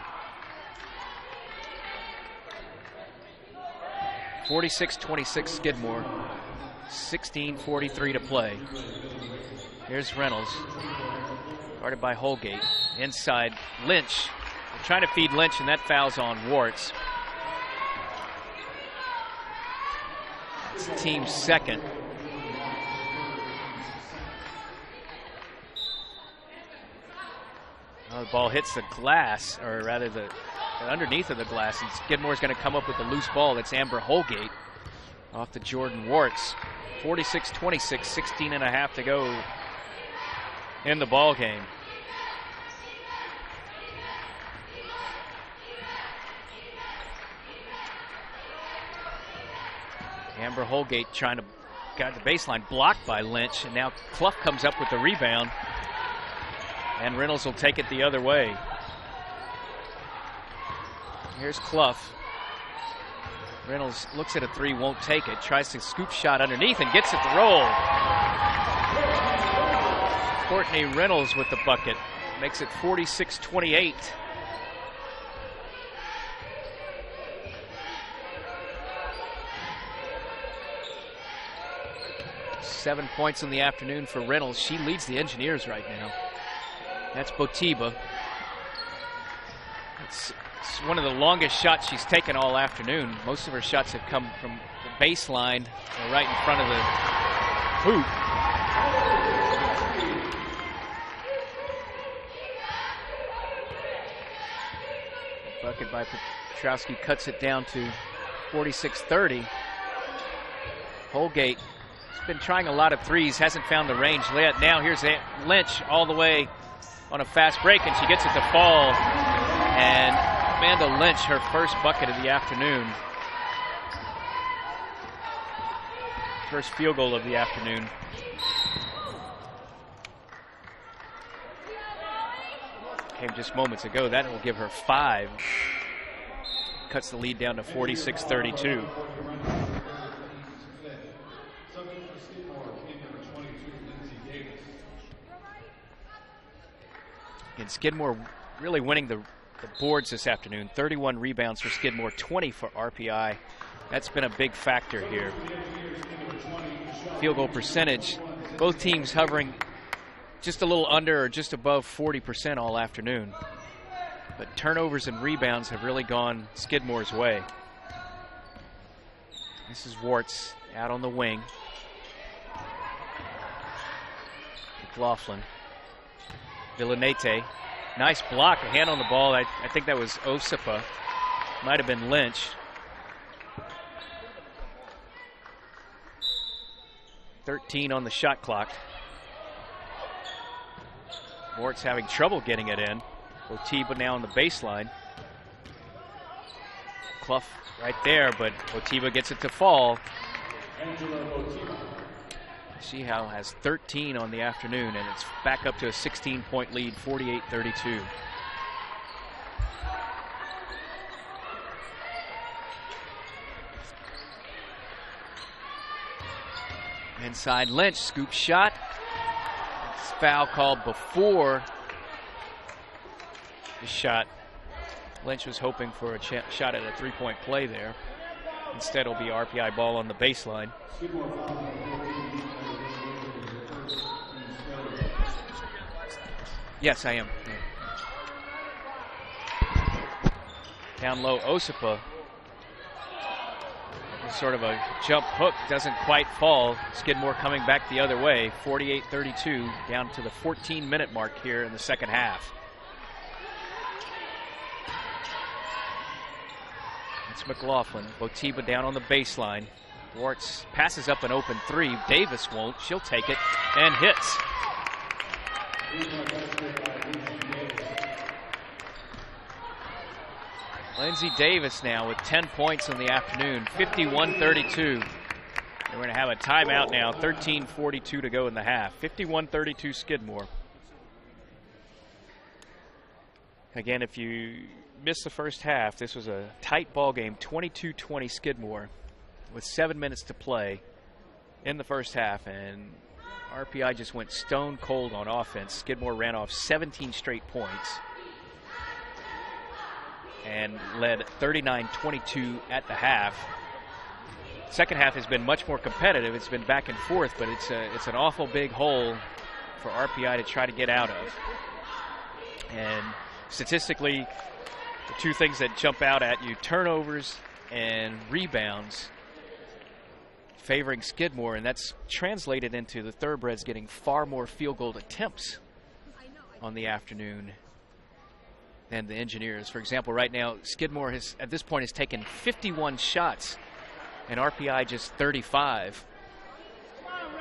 46-26 Skidmore. 16:43 to play. Here's Reynolds. Guarded by Holgate. Inside, Lynch. They're trying to feed Lynch, and that foul's on Warts. It's the team's second. Oh, the ball hits the glass, or rather the underneath of the glass, and Skidmore's going to come up with a loose ball. That's Amber Holgate off to Jordan Warts. 46-26, 16 and a half to go in the ball game. Amber Holgate trying to got the baseline blocked by Lynch, and now Clough comes up with the rebound, and Reynolds will take it the other way. Here's Clough. Reynolds looks at a three, won't take it, tries to scoop shot underneath and gets it to roll. Courtney Reynolds with the bucket, makes it 46-28. Seven points in the afternoon for Reynolds. She leads the Engineers right now. That's Botiba. It's one of the longest shots she's taken all afternoon. Most of her shots have come from the baseline or right in front of the hoop. Bucket by Petrowski cuts it down to 46-30. Holgate has been trying a lot of threes, hasn't found the range. Now here's Lynch all the way on a fast break, and she gets it to fall. And Amanda Lynch, her first bucket of the afternoon. First field goal of the afternoon. Came just moments ago. That will give her 5. Cuts the lead down to 46-32. And Skidmore really winning the boards this afternoon. 31 rebounds for Skidmore, 20 for RPI. That's been a big factor here. Field goal percentage, both teams hovering just a little under or just above 40% all afternoon. But turnovers and rebounds have really gone Skidmore's way. This is Warts out on the wing. McLaughlin. Villanete. Nice block, a hand on the ball. I think that was Osipa. Might have been Lynch. .13 on the shot clock. Warts having trouble getting it in. Botiba now on the baseline. Clough right there, but Botiba gets it to fall. She has 13 on the afternoon, and it's back up to a 16-point lead, 48-32. Inside Lynch, scoop shot. It's foul called before the shot. Lynch was hoping for a shot at a three-point play there. Instead, it'll be RPI ball on the baseline. Yes, I am. Yeah. Down low, Osipa. Sort of a jump hook, doesn't quite fall. Skidmore coming back the other way, 48-32, down to the 14-minute mark here in the second half. It's McLaughlin. Botiba down on the baseline. Warts passes up an open three. Davis won't. She'll take it and hits. Lindsay Davis now with 10 points in the afternoon, 51-32. We're going to have a timeout now, 13:42 to go in the half. 51-32 Skidmore. Again, if you missed the first half, this was a tight ball game, 22-20 Skidmore, with 7 minutes to play in the first half, and RPI just went stone cold on offense. Skidmore ran off 17 straight points and led 39-22 at the half. Second half has been much more competitive. It's been back and forth, but it's an awful big hole for RPI to try to get out of. And statistically, the two things that jump out at you, turnovers and rebounds, favoring Skidmore, and that's translated into the Thoroughbreds getting far more field goal attempts on the afternoon than the Engineers. For example, right now, Skidmore has, at this point, has taken 51 shots, and RPI just 35.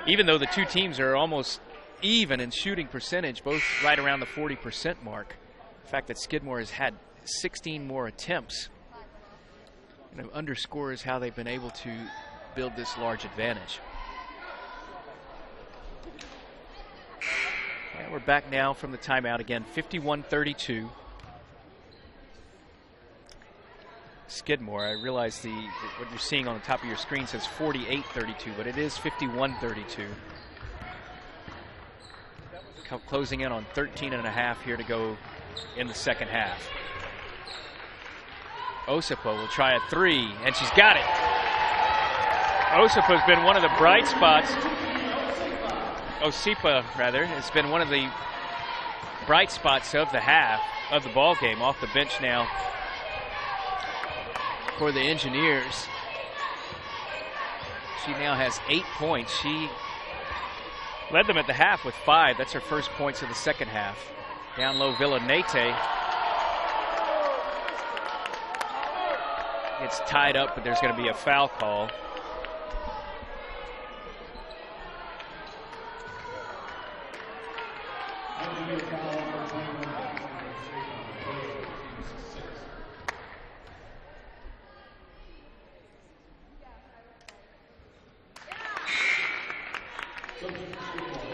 Even though the two teams are almost even in shooting percentage, both right around the 40% mark. The fact that Skidmore has had 16 more attempts, you know, underscores how they've been able to build this large advantage. And we're back now from the timeout again, 51-32. Skidmore, I realize what you're seeing on the top of your screen says 48-32, but it is 51-32. Closing in on 13 and a half here to go in the second half. Osipa will try a three, and she's got it. Osipa's been one of the bright spots. Osipa, rather, has been one of the bright spots of the half of the ball game. Off the bench now for the Engineers. She now has 8 points. She led them at the half with 5. That's her first points of the second half. Down low, Villanete. It's tied up, but there's going to be a foul call.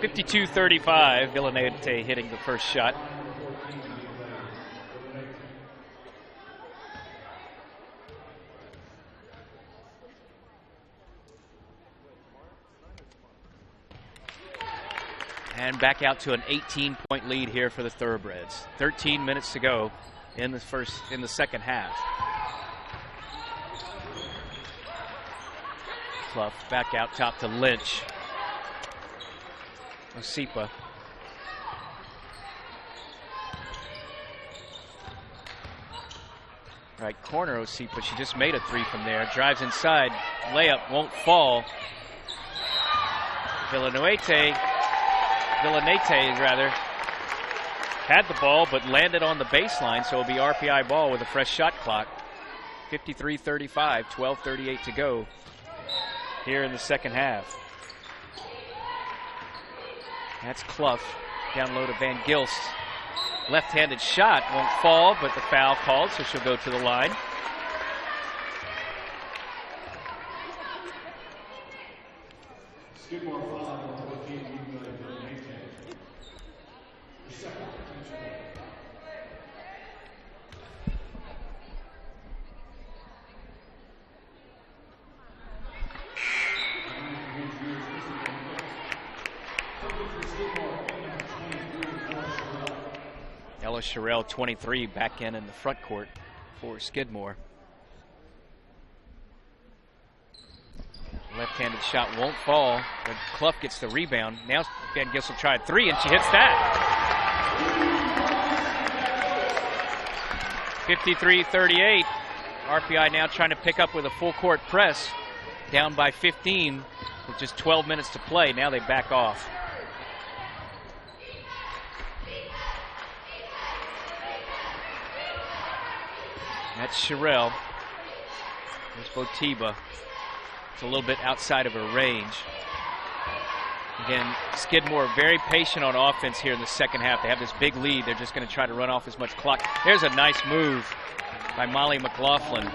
.52-35, Villanete hitting the first shot. And back out to an 18-point lead here for the Thoroughbreds. 13 minutes to go in the second half. Clough back out top to Lynch. Osipa. Right corner, Osipa. She just made a three from there. Drives inside. Layup won't fall. Villanete had the ball but landed on the baseline, so it'll be RPI ball with a fresh shot clock. 53-35, 12:38 to go here in the second half. That's Clough down low to Van Gilst. Left-handed shot won't fall, but the foul called, so she'll go to the line. Skidmore foul on 14, Villanete. Second. Ella Sherrill, 23, back in the front court for Skidmore. Left-handed shot won't fall, but Clough gets the rebound. Now Van Gilst will try a three, and she hits that. 53-38. RPI now trying to pick up with a full-court press. Down by 15 with just 12 minutes to play. Now they back off. That's Sherrill. There's Botiba. It's a little bit outside of her range. Again, Skidmore very patient on offense here in the second half. They have this big lead. They're just going to try to run off as much clock. There's a nice move by Molly McLaughlin.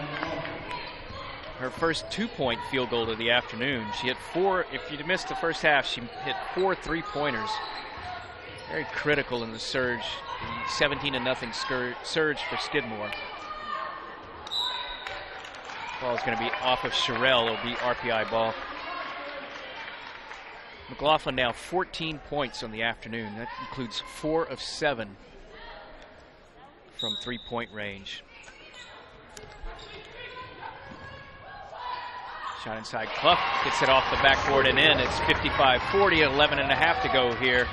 Her first 2-point field goal of the afternoon. She hit 4. If you missed the first half, she hit 4 3-pointers Very critical in the surge. The 17-0 surge for Skidmore. Ball is going to be off of Sherrill. It'll be RPI ball. McLaughlin now 14 points on the afternoon. That includes 4 of 7 from three-point range. Shot inside. Clough gets it off the backboard and in. It's 55-40, 11.5 to go here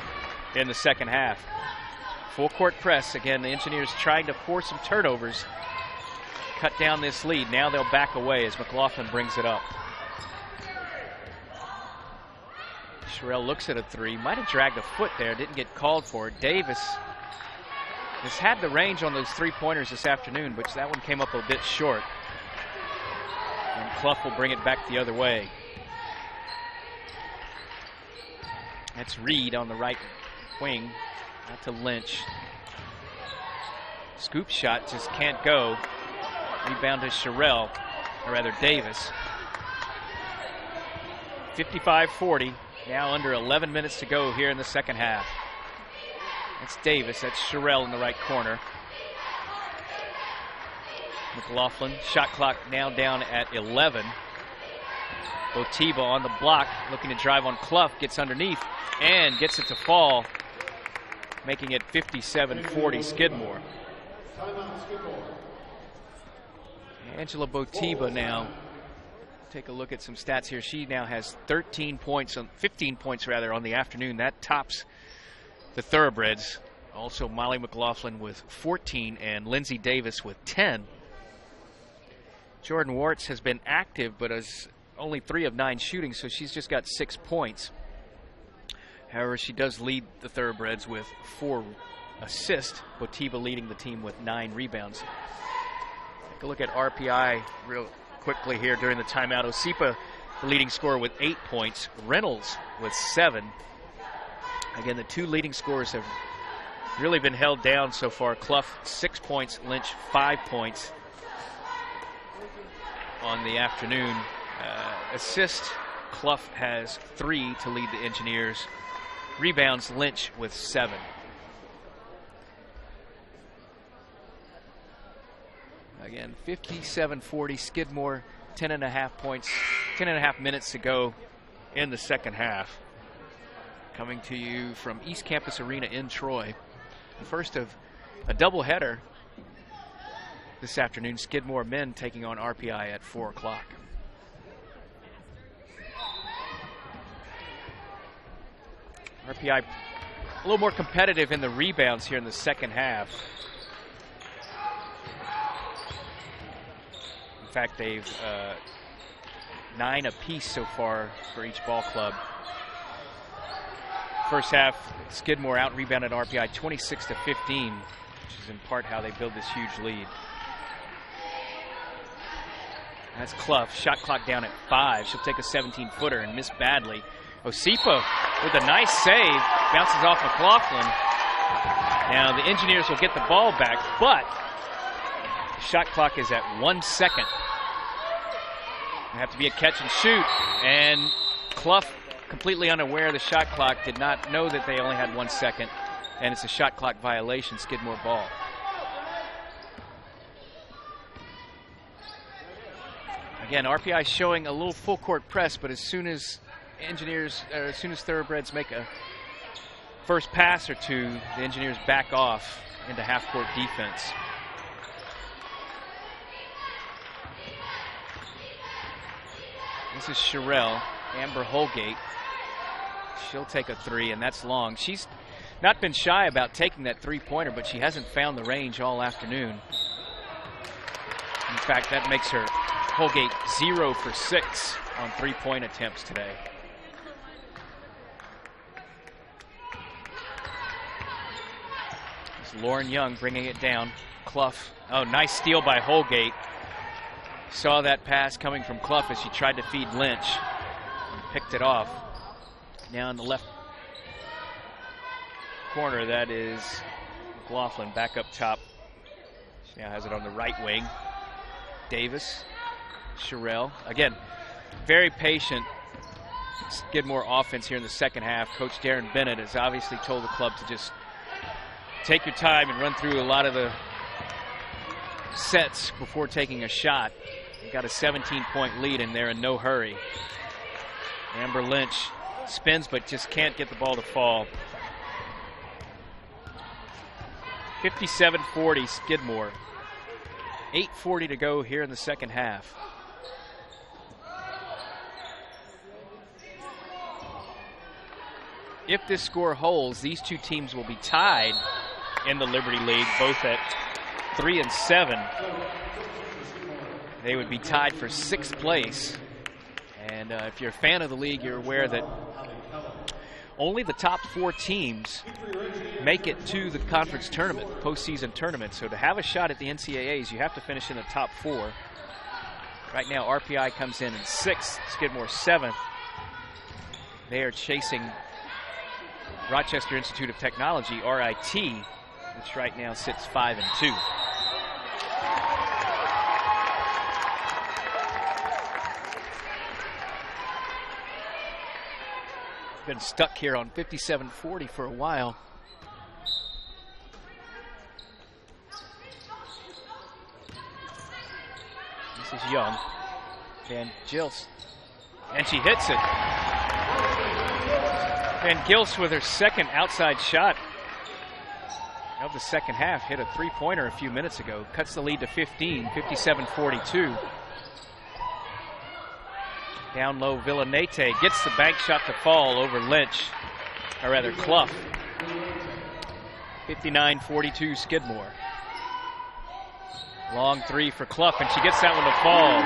in the second half. Full court press. Again, the Engineers trying to force some turnovers, cut down this lead. Now they'll back away as McLaughlin brings it up. Sherrill looks at a three. Might have dragged a foot there. Didn't get called for it. Davis has had the range on those three-pointers this afternoon, but that one came up a bit short. And Clough will bring it back the other way. That's Reed on the right wing. Out to Lynch. Scoop shot just can't go. Rebound to Sherrill, or rather Davis. 55-40. Now under 11 minutes to go here in the second half. That's Davis. That's Sherrill in the right corner. McLaughlin. Shot clock now down at 11. Botiba on the block, looking to drive on Clough. Gets underneath and gets it to fall, making it 57-40 Skidmore. Angela Botiba now. Take a look at some stats here. She now has 15 points on the afternoon. That tops the Thoroughbreds. Also Molly McLaughlin with 14 and Lindsay Davis with 10. Jordan Wartz has been active, but has only 3 of 9 shooting, so she's just got 6 points. However, she does lead the Thoroughbreds with 4 assists. Botiba leading the team with 9 rebounds. Take a look at RPI real quickly here during the timeout. Osipa, the leading scorer with 8 points. Reynolds with 7. Again, the 2 leading scorers have really been held down so far. Clough 6 points, Lynch 5 points on the afternoon. Assist, Clough has 3 to lead the Engineers. Rebounds, Lynch with 7. Again, 57-40 Skidmore, 10.5 minutes to go in the second half. Coming to you from East Campus Arena in Troy. The first of a doubleheader this afternoon. Skidmore men taking on RPI at 4 o'clock. RPI a little more competitive in the rebounds here in the second half. In fact, they've 9 apiece so far for each ball club. First half, Skidmore out-rebounded RPI 26-15, which is in part how they build this huge lead. That's Clough. Shot clock down at 5. She'll take a 17-footer and miss badly. Osipa with a nice save. Bounces off McLaughlin. Now the Engineers will get the ball back, but the shot clock is at 1 second. It'll have to be a catch and shoot. And Clough, completely unaware of the shot clock, did not know that they only had 1 second. And it's a shot clock violation, Skidmore ball. Again, RPI showing a little full court press, but as soon as Thoroughbreds make a first pass or two, the Engineers back off into half-court defense. This is Sherrill. Amber Holgate. She'll take a 3, and that's long. She's not been shy about taking that three-pointer, but she hasn't found the range all afternoon. In fact, that makes her Holgate 0 for 6 on three-point attempts today. It's Lauren Young bringing it down. Clough. Oh, nice steal by Holgate. Saw that pass coming from Clough as she tried to feed Lynch and picked it off. Now in the left corner, that is McLaughlin back up top. She now has it on the right wing. Davis, Sherrill. Again, very patient Skidmore offense here in the second half. Coach Darren Bennett has obviously told the club to just take your time and run through a lot of the sets before taking a shot. They got a 17-point lead and they're in no hurry. Amber Lynch spins but just can't get the ball to fall. 57-40 Skidmore. 8:40 to go here in the second half. If this score holds, these two teams will be tied in the Liberty League, both at 3 and 7. They would be tied for 6th place. And if you're a fan of the league, you're aware that only the top 4 teams make it to the conference tournament, postseason tournament. So to have a shot at the NCAAs, you have to finish in the top 4. Right now, RPI comes in 6th, Skidmore 7th. They are chasing Rochester Institute of Technology, RIT, which right now sits 5 and 2. Been stuck here on 57-40 for a while. This is Young. Van Gils. And she hits it. Van Gils with her second outside shot of the second half. Hit a three-pointer a few minutes ago. Cuts the lead to 15, 57-42. Down low, Villanete gets the bank shot to fall over Lynch, or rather Clough. 59-42 Skidmore. Long three for Clough, and she gets that one to fall.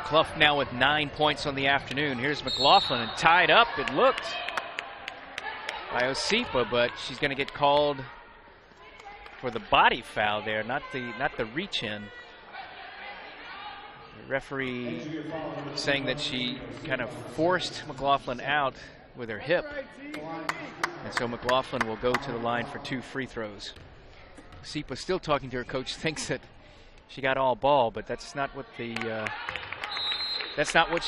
Clough now with 9 points on the afternoon. Here's McLaughlin, and tied up, it looked, by Osipa, but she's going to get called for the body foul there, not the reach in. The referee saying that she kind of forced McLaughlin out with her hip, and so McLaughlin will go to the line for 2 free throws. Osipa still talking to her coach, thinks that she got all ball, but that's not what she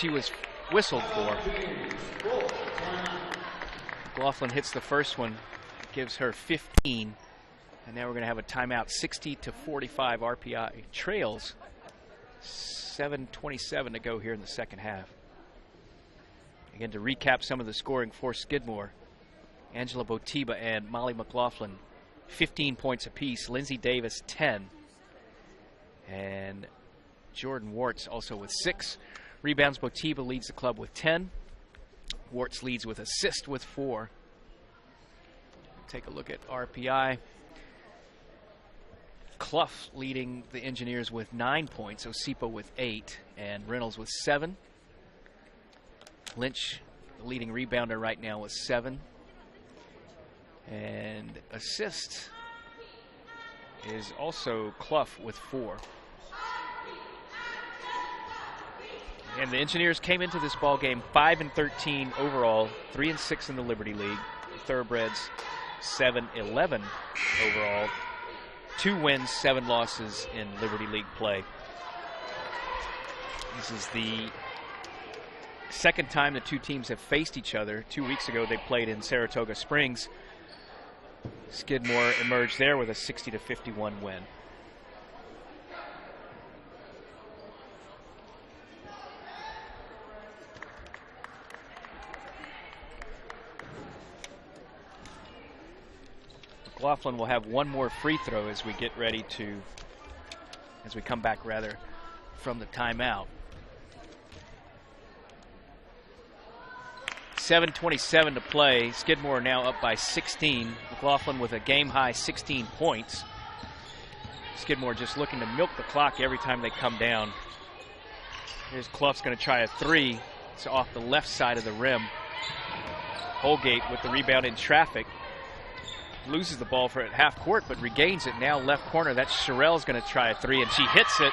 was whistled for. McLaughlin hits the first one, gives her 15. And now we're going to have a timeout. 60-45 RPI trails. 7:27 to go here in the second half. Again, to recap some of the scoring for Skidmore. Angela Botiba and Molly McLaughlin, 15 points apiece. Lindsay Davis, 10. And Jordan Warts also with 6. Rebounds, Botiba leads the club with 10. Warts leads with assist with 4. Take a look at RPI. Clough leading the Engineers with 9 points, Osipa with 8, and Reynolds with 7. Lynch, the leading rebounder right now, with 7. And assist is also Clough with 4. And the Engineers came into this ball game 5 and 13 overall, 3 and 6 in the Liberty League. The Thoroughbreds 7-11 overall. 2 wins, 7 losses in Liberty League play. This is the second time the two teams have faced each other. 2 weeks ago they played in Saratoga Springs. Skidmore emerged there with a 60-51 win. McLaughlin will have one more free throw as we come back from the timeout. 7:27 to play. Skidmore now up by 16. McLaughlin with a game-high 16 points. Skidmore just looking to milk the clock every time they come down. Here's Clough's going to try a 3. It's off the left side of the rim. Holgate with the rebound in traffic. Loses the ball for at half court, but regains it now left corner. That's Sherrell's going to try a 3, and she hits it.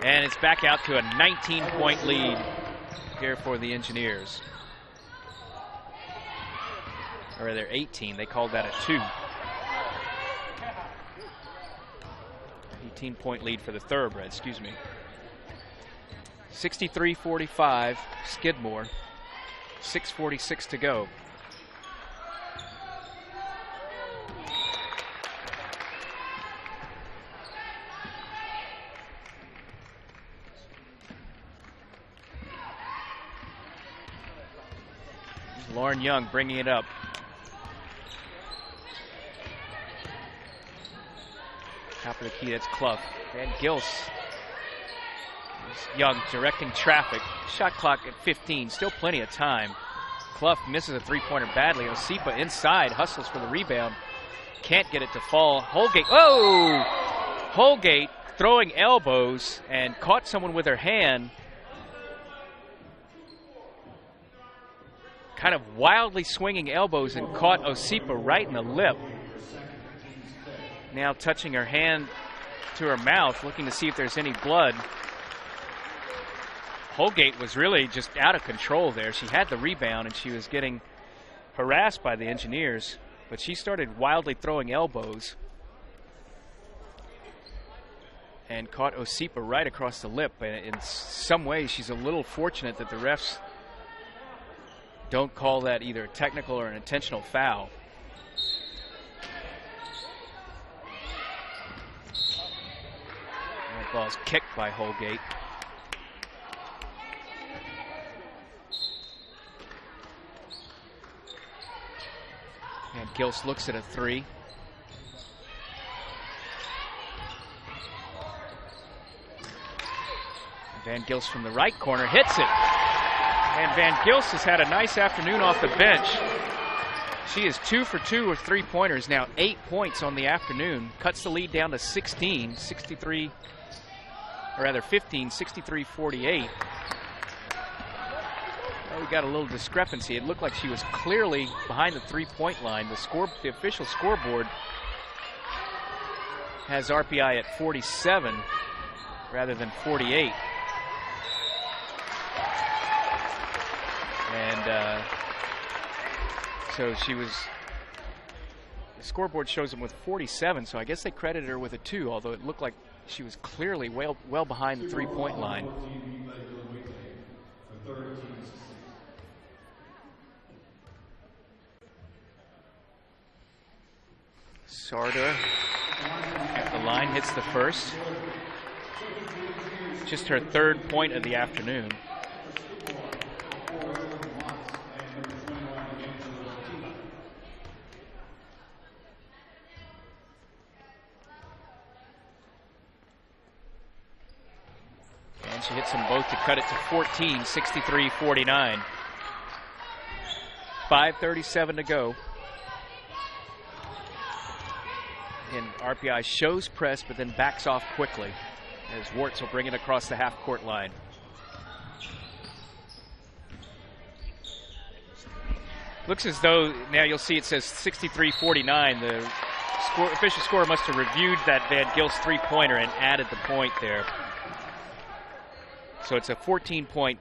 And it's back out to a 19-point lead here for the Engineers. Or rather 18, they called that a 2. 18-point lead for the Thoroughbreds, excuse me. 63-45, Skidmore. 6:46 to go. Lauren Young bringing it up. Top of the key, that's Clough. Van Gils. Young directing traffic. Shot clock at 15, still plenty of time. Clough misses a three-pointer badly. Osipa inside, hustles for the rebound. Can't get it to fall. Holgate, oh! Holgate throwing elbows and caught someone with her hand. Kind of wildly swinging elbows and caught Osipa right in the lip. Now touching her hand to her mouth, looking to see if there's any blood. Holgate was really just out of control there. She had the rebound and she was getting harassed by the engineers, but she started wildly throwing elbows and caught Osipa right across the lip. And in some ways, she's a little fortunate that the refs don't call that either a technical or an intentional foul. That ball's kicked by Holgate. And Gils looks at a three. Van Gils from the right corner hits it. And Van Gils has had a nice afternoon off the bench. She is 2 for 2 with three-pointers, now 8 points on the afternoon. Cuts the lead down to 15, 63-48. We got a little discrepancy. It looked like she was clearly behind the three-point line. The official scoreboard has RPI at 47 rather than 48. And so she was, the scoreboard shows them with 47, so I guess they credited her with a 2, although it looked like she was clearly well behind the three-point line. Sarda at the line, hits the first. Just her third point of the afternoon. And she hits them both to cut it to 14, 63-49. 5:37 to go. And RPI shows press, but then backs off quickly as Wartz will bring it across the half-court line. Looks as though, now you'll see it says 63-49. The official scorer must have reviewed that Van Gils three-pointer and added the point there. So it's a 14-point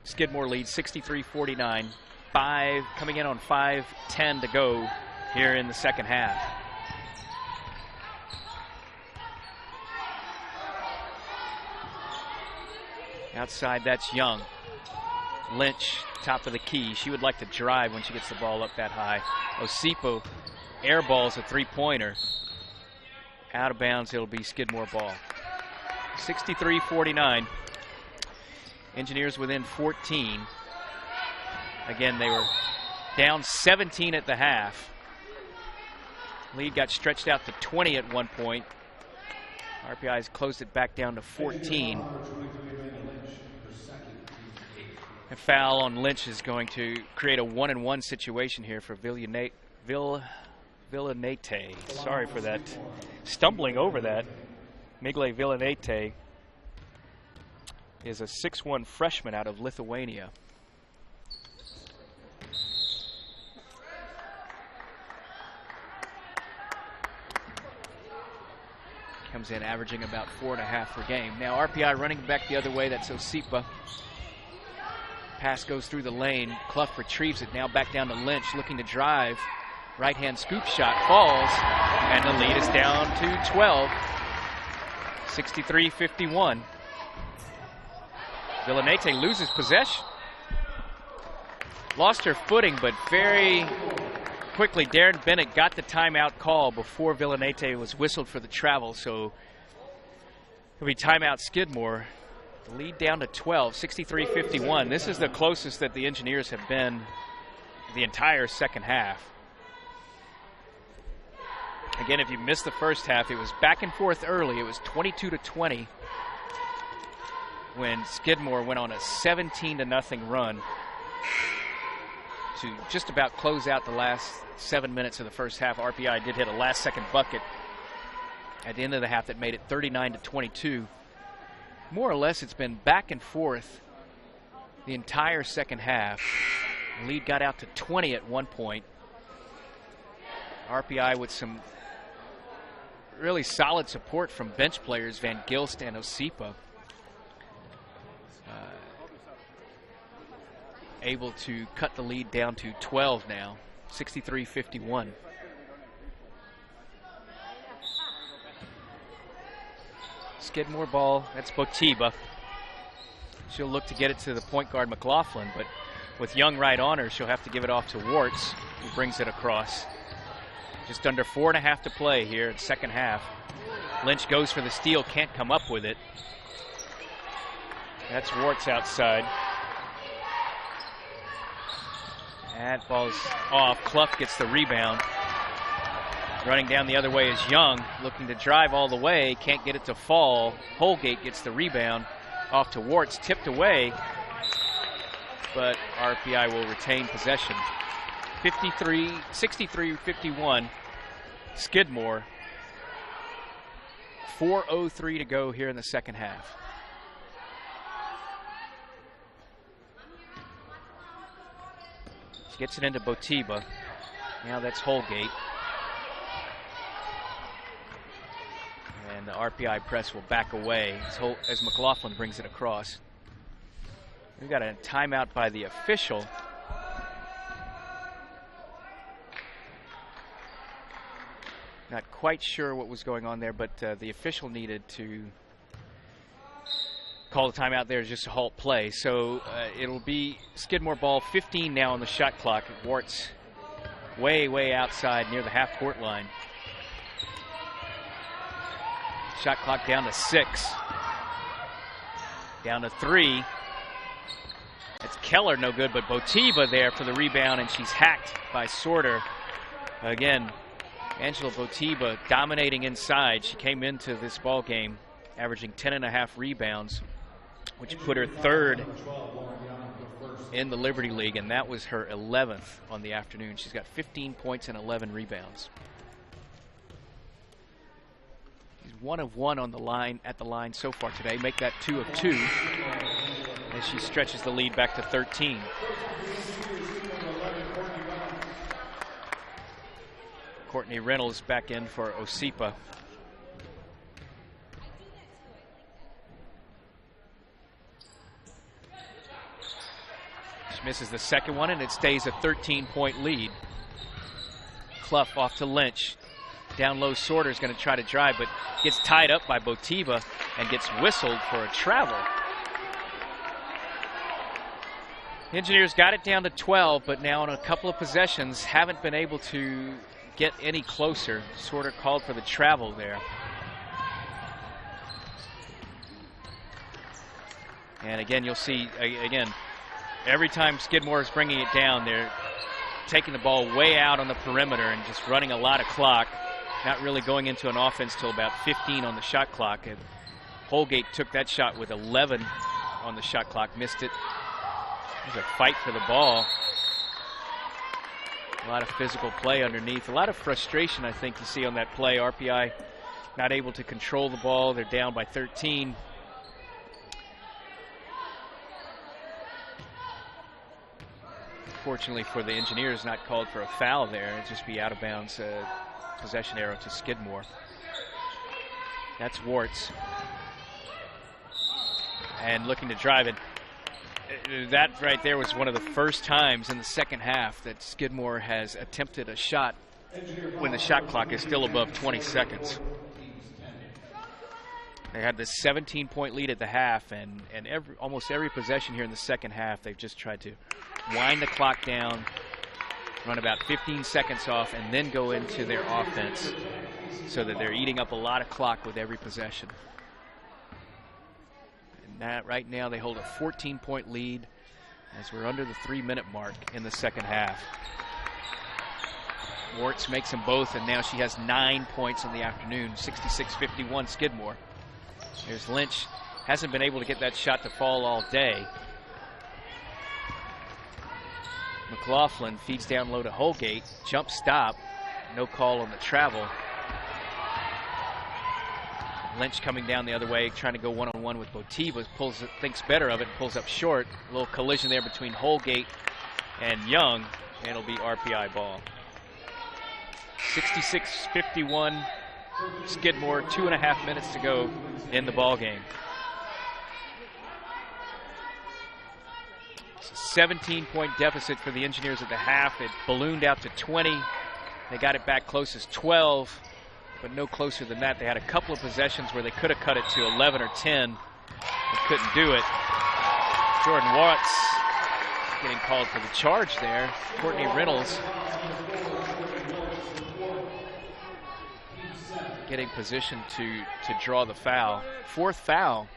Skidmore lead, 63-49. Coming in on 5:10 to go here in the second half. Outside, that's Young. Lynch, top of the key. She would like to drive when she gets the ball up that high. Osipa airballs a three-pointer. Out of bounds, it'll be Skidmore ball. 63-49. Engineers within 14. Again, they were down 17 at the half. Lead got stretched out to 20 at one point. RPI has closed it back down to 14. A foul on Lynch is going to create a 1-and-1 situation here for Villanete. Sorry for that. Stumbling over that. Migle Villanete is a 6'1" freshman out of Lithuania. Comes in averaging about 4.5 per game. Now RPI running back the other way. That's Osipa. Pass goes through the lane. Clough retrieves it. Now back down to Lynch, looking to drive. Right-hand scoop shot falls, and the lead is down to 12. 63-51. Villanete loses possession. Lost her footing, but very quickly Darren Bennett got the timeout call before Villanete was whistled for the travel, so it'll be timeout Skidmore. The lead down to 12, 63-51. This is the closest that the Engineers have been the entire second half. Again, if you missed the first half, it was back and forth early. It was 22-20 when Skidmore went on a 17-0 run to just about close out the last 7 minutes of the first half. RPI did hit a last-second bucket at the end of the half that made it 39-22. More or less, it's been back and forth the entire second half. The lead got out to 20 at one point. RPI with some really solid support from bench players, Van Gilst and Osipa. Able to cut the lead down to 12 now, 63-51. Skidmore ball, that's Botiba. She'll look to get it to the point guard McLaughlin, but with Young right on her, she'll have to give it off to Warts, who brings it across. Just under 4.5 to play here in second half. Lynch goes for the steal, can't come up with it. That's Warts outside. That ball's off. Clough gets the rebound. Running down the other way is Young, looking to drive all the way, can't get it to fall. Holgate gets the rebound off to Warts, tipped away, but RPI will retain possession. 63-51, Skidmore. 4:03 to go here in the second half. She gets it into Botiba. Now that's Holgate. And the RPI press will back away as McLaughlin brings it across. We've got a timeout by the official. Not quite sure what was going on there, but the official needed to call the timeout there just to halt play. So it'll be Skidmore ball, 15 now on the shot clock. Warts way outside near the half-court line. Shot clock down to 6. Down to 3. It's Keller, no good, but Botiba there for the rebound, and she's hacked by Sorter. Again, Angela Botiba dominating inside. She came into this ball game averaging 10.5 rebounds, which put her third in the Liberty League, and that was her 11th on the afternoon. She's got 15 points and 11 rebounds. She's 1 of 1 on the line at the line so far today. Make that 2 of 2 as she stretches the lead back to 13. Courtney Reynolds back in for Osipa. She misses the second one, and it stays a 13-point lead. Clough off to Lynch. Down low, Sorter's going to try to drive, but gets tied up by Botiba and gets whistled for a travel. The Engineers got it down to 12, but now in a couple of possessions haven't been able to get any closer. Sorter called for the travel there. And again, you'll see, again, every time Skidmore is bringing it down, they're taking the ball way out on the perimeter and just running a lot of clock. Not really going into an offense till about 15 on the shot clock. And Holgate took that shot with 11 on the shot clock, missed it. There's a fight for the ball. A lot of physical play underneath. A lot of frustration, I think, you see on that play. RPI not able to control the ball. They're down by 13. Fortunately for the Engineers, not called for a foul there. It'd just be out of bounds. Possession arrow to Skidmore. That's Warts. And looking to drive it. That right there was one of the first times in the second half that Skidmore has attempted a shot when the shot clock is still above 20 seconds. They had this 17-point lead at the half, and almost every possession here in the second half, they've just tried to wind the clock down, run about 15 seconds off, and then go into their offense so that they're eating up a lot of clock with every possession. And that right now they hold a 14-point lead as we're under the 3-minute mark in the second half. Wartz makes them both, and now she has 9 points in the afternoon, 66-51 Skidmore. Here's Lynch. Hasn't been able to get that shot to fall all day. McLaughlin feeds down low to Holgate. Jump stop. No call on the travel. Lynch coming down the other way, trying to go one-on-one with Botiba. Thinks better of it, pulls up short. A little collision there between Holgate and Young, and it'll be RPI ball. 66-51 Skidmore, 2.5 minutes to go in the ball game. It's a 17-point deficit for the Engineers at the half. It ballooned out to 20. They got it back close as 12, but no closer than that. They had a couple of possessions where they could have cut it to 11 or 10 and couldn't do it. Jordan Watts getting called for the charge there. Courtney Reynolds getting positioned to draw the foul. Fourth foul.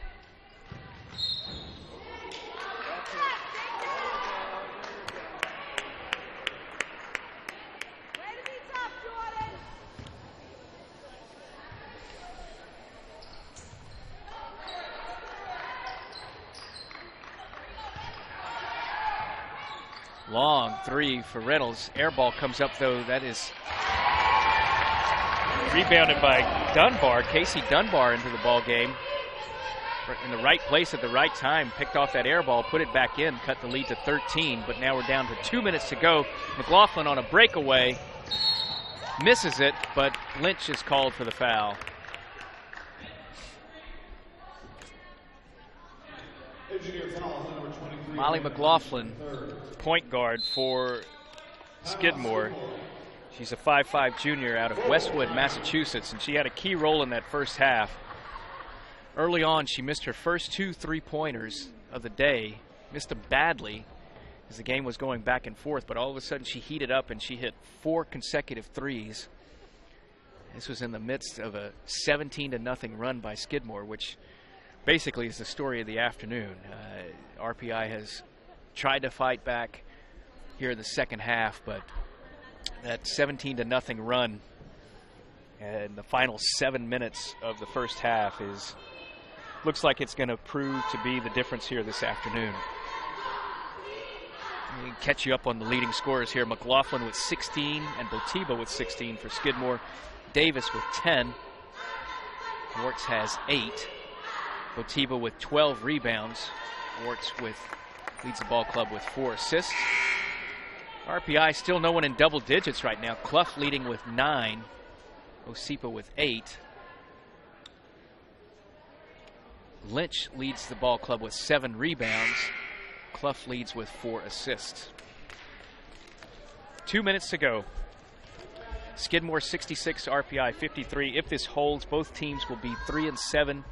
Long three for Reynolds. Air ball comes up though. That is rebounded by Dunbar. Casey Dunbar into the ball game. In the right place at the right time. Picked off that air ball, put it back in, cut the lead to 13. But now we're down to 2 minutes to go. McLaughlin on a breakaway. Misses it, but Lynch is called for the foul. Molly McLaughlin, point guard for Skidmore. She's a 5'5" junior out of Westwood, Massachusetts, and she had a key role in that first half. Early on, she missed her first 2 3-pointers of the day, missed them badly as the game was going back and forth, but all of a sudden she heated up and she hit 4 consecutive threes. This was in the midst of a 17-0 run by Skidmore, which basically is the story of the afternoon. RPI has tried to fight back here in the second half, but that 17-0 run and the final 7 minutes of the first half looks like it's going to prove to be the difference here this afternoon. We can catch you up on the leading scorers here. McLaughlin with 16 and Botiba with 16 for Skidmore. Davis with 10. Wartz has 8. Botiba with 12 rebounds. Wartz leads the ball club with 4 assists. RPI still no one in double digits right now. Clough leading with 9. Osipa with 8. Lynch leads the ball club with 7 rebounds. Clough leads with 4 assists. 2 minutes to go. Skidmore 66, RPI 53. If this holds, both teams will be 3-7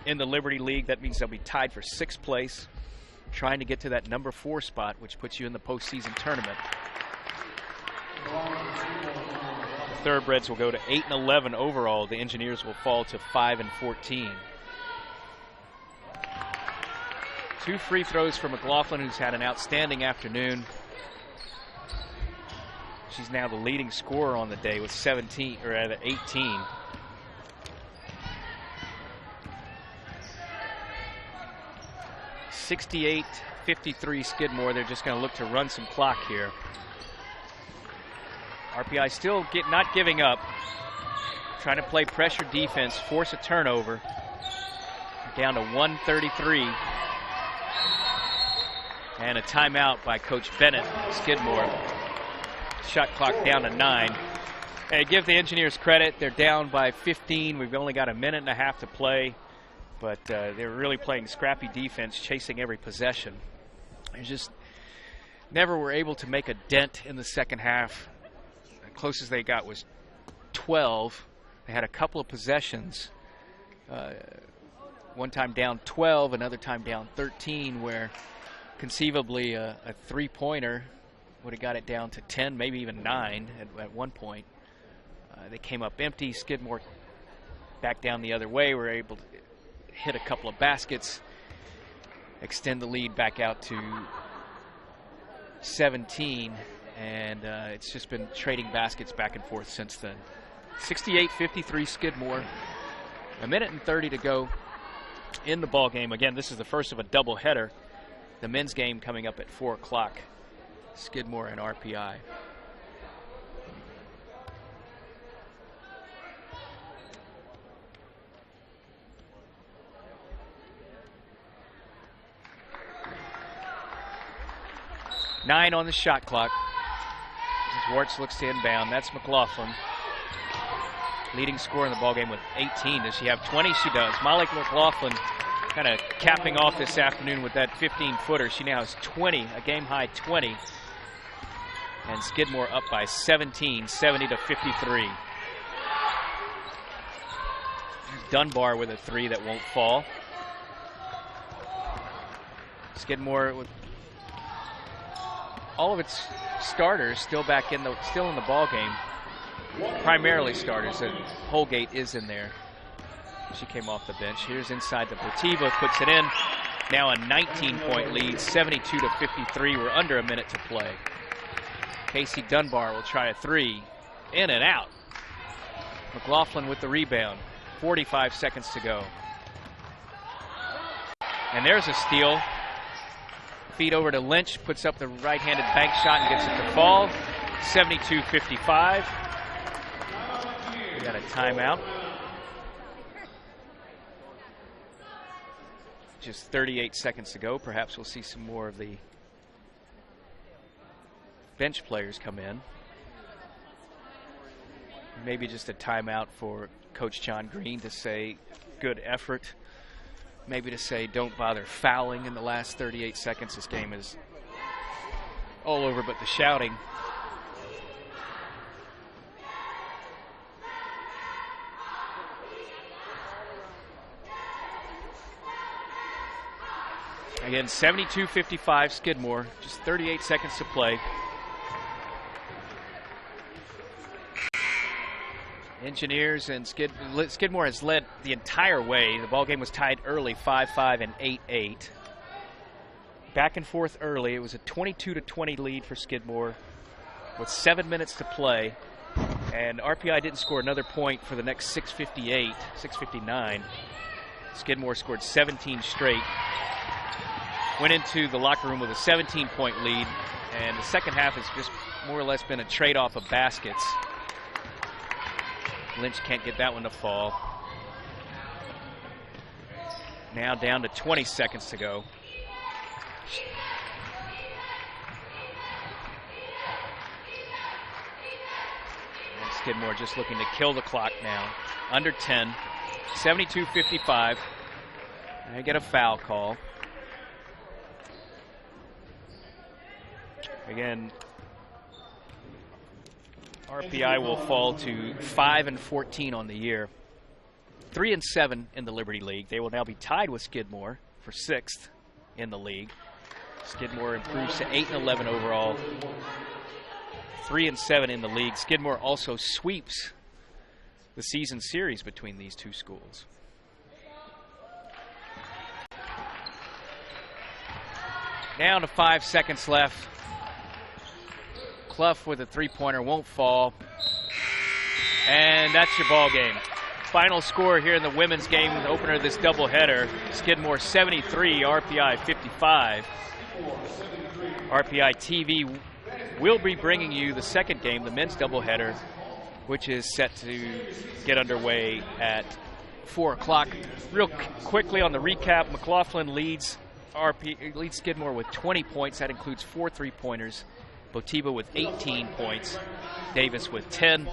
in the Liberty League. That means they'll be tied for 6th place, trying to get to that number 4 spot, which puts you in the postseason tournament. The Thoroughbreds will go to 8-11 overall. The Engineers will fall to 5-14. 2 free throws for McLaughlin, who's had an outstanding afternoon. She's now the leading scorer on the day with 18. 68-53 Skidmore. They're just going to look to run some clock here. RPI still not giving up. Trying to play pressure defense, force a turnover. Down to 133. And a timeout by Coach Bennett, Skidmore. Shot clock down to 9. Hey, give the Engineers credit. They're down by 15. We've only got a minute and a half to play. But they're really playing scrappy defense, chasing every possession. They just never were able to make a dent in the second half. The closest they got was 12. They had a couple of possessions one time down 12, another time down 13, where conceivably a three-pointer would have got it down to 10, maybe even 9 at one point. They came up empty. Skidmore back down the other way. Were able to hit a couple of baskets, extend the lead back out to 17, and it's just been trading baskets back and forth since then. 68-53 Skidmore. A minute and 30 to go in the ball game. Again, this is the first of a doubleheader. The men's game coming up at 4 o'clock. Skidmore and RPI. Nine on the shot clock. As Warts looks to inbound, that's McLaughlin. Leading scorer in the ballgame with 18. Does she have 20? She does. Molly McLaughlin kind of capping off this afternoon with that 15-footer. She now has 20, a game-high 20. And Skidmore up by 17, 70-53. Dunbar with a three that won't fall. Skidmore with all of its starters still in the ball game. Primarily starters. Holgate is in there. She came off the bench. Here's inside to Botiva, puts it in. Now a 19-point lead, 72-53. We're under a minute to play. Casey Dunbar will try a three. In and out. McLaughlin with the rebound. 45 seconds to go. And there's a steal. Feed over to Lynch, puts up the right-handed bank shot and gets it to fall. 72-55. We got a timeout. Just 38 seconds to go. Perhaps we'll see some more of the bench players come in. Maybe just a timeout for Coach John Green to say good effort. Maybe to say don't bother fouling in the last 38 seconds. This game is all over but the shouting. Again, 72-55 Skidmore, just 38 seconds to play. Engineers and Skidmore has led the entire way. The ball game was tied early, 5-5 and 8-8. Back and forth early. It was a 22-20 lead for Skidmore with 7 minutes to play. And RPI didn't score another point for the next 6:59. Skidmore scored 17 straight. Went into the locker room with a 17-point lead. And the second half has just more or less been a trade-off of baskets. Lynch can't get that one to fall. Now down to 20 seconds to go. And Skidmore just looking to kill the clock now. Under 10, 72-55. And they get a foul call. Again, RPI will fall to 5-14 on the year. 3-7 in the Liberty League. They will now be tied with Skidmore for 6th in the league. Skidmore improves to 8-11 overall. 3-7 in the league. Skidmore also sweeps the season series between these two schools. Down to 5 seconds left. Clough with a three-pointer won't fall. And that's your ball game. Final score here in the women's game, the opener of this doubleheader. Skidmore 73, RPI 55. RPI TV will be bringing you the second game, the men's doubleheader, which is set to get underway at 4 o'clock. Real quickly on the recap, McLaughlin leads Skidmore with 20 points. That includes 4 three-pointers. Botiva with 18 points. Davis with 10.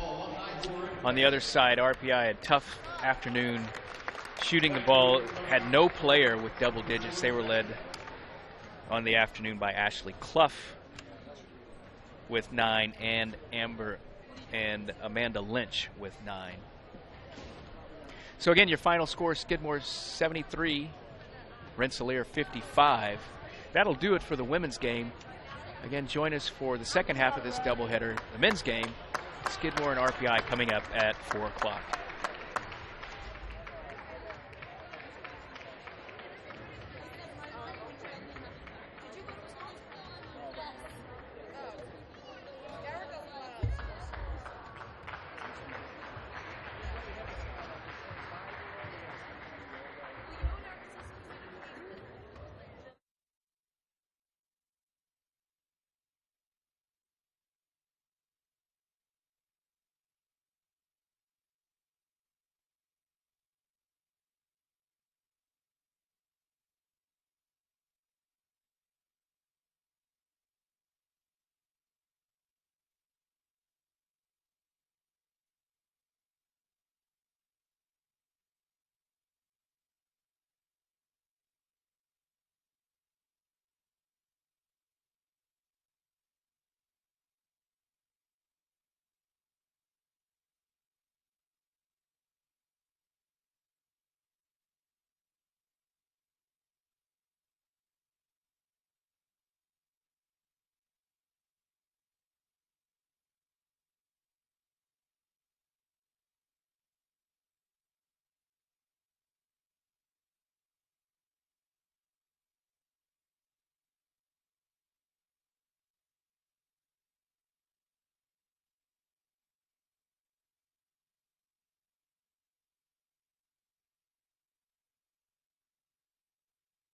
On the other side, RPI had a tough afternoon shooting the ball. Had no player with double digits. They were led on the afternoon by Ashley Clough with 9 and Amanda Lynch with 9. So again, your final score: Skidmore 73, Rensselaer 55. That'll do it for the women's game. Again, join us for the second half of this doubleheader, the men's game. Skidmore and RPI coming up at 4 o'clock.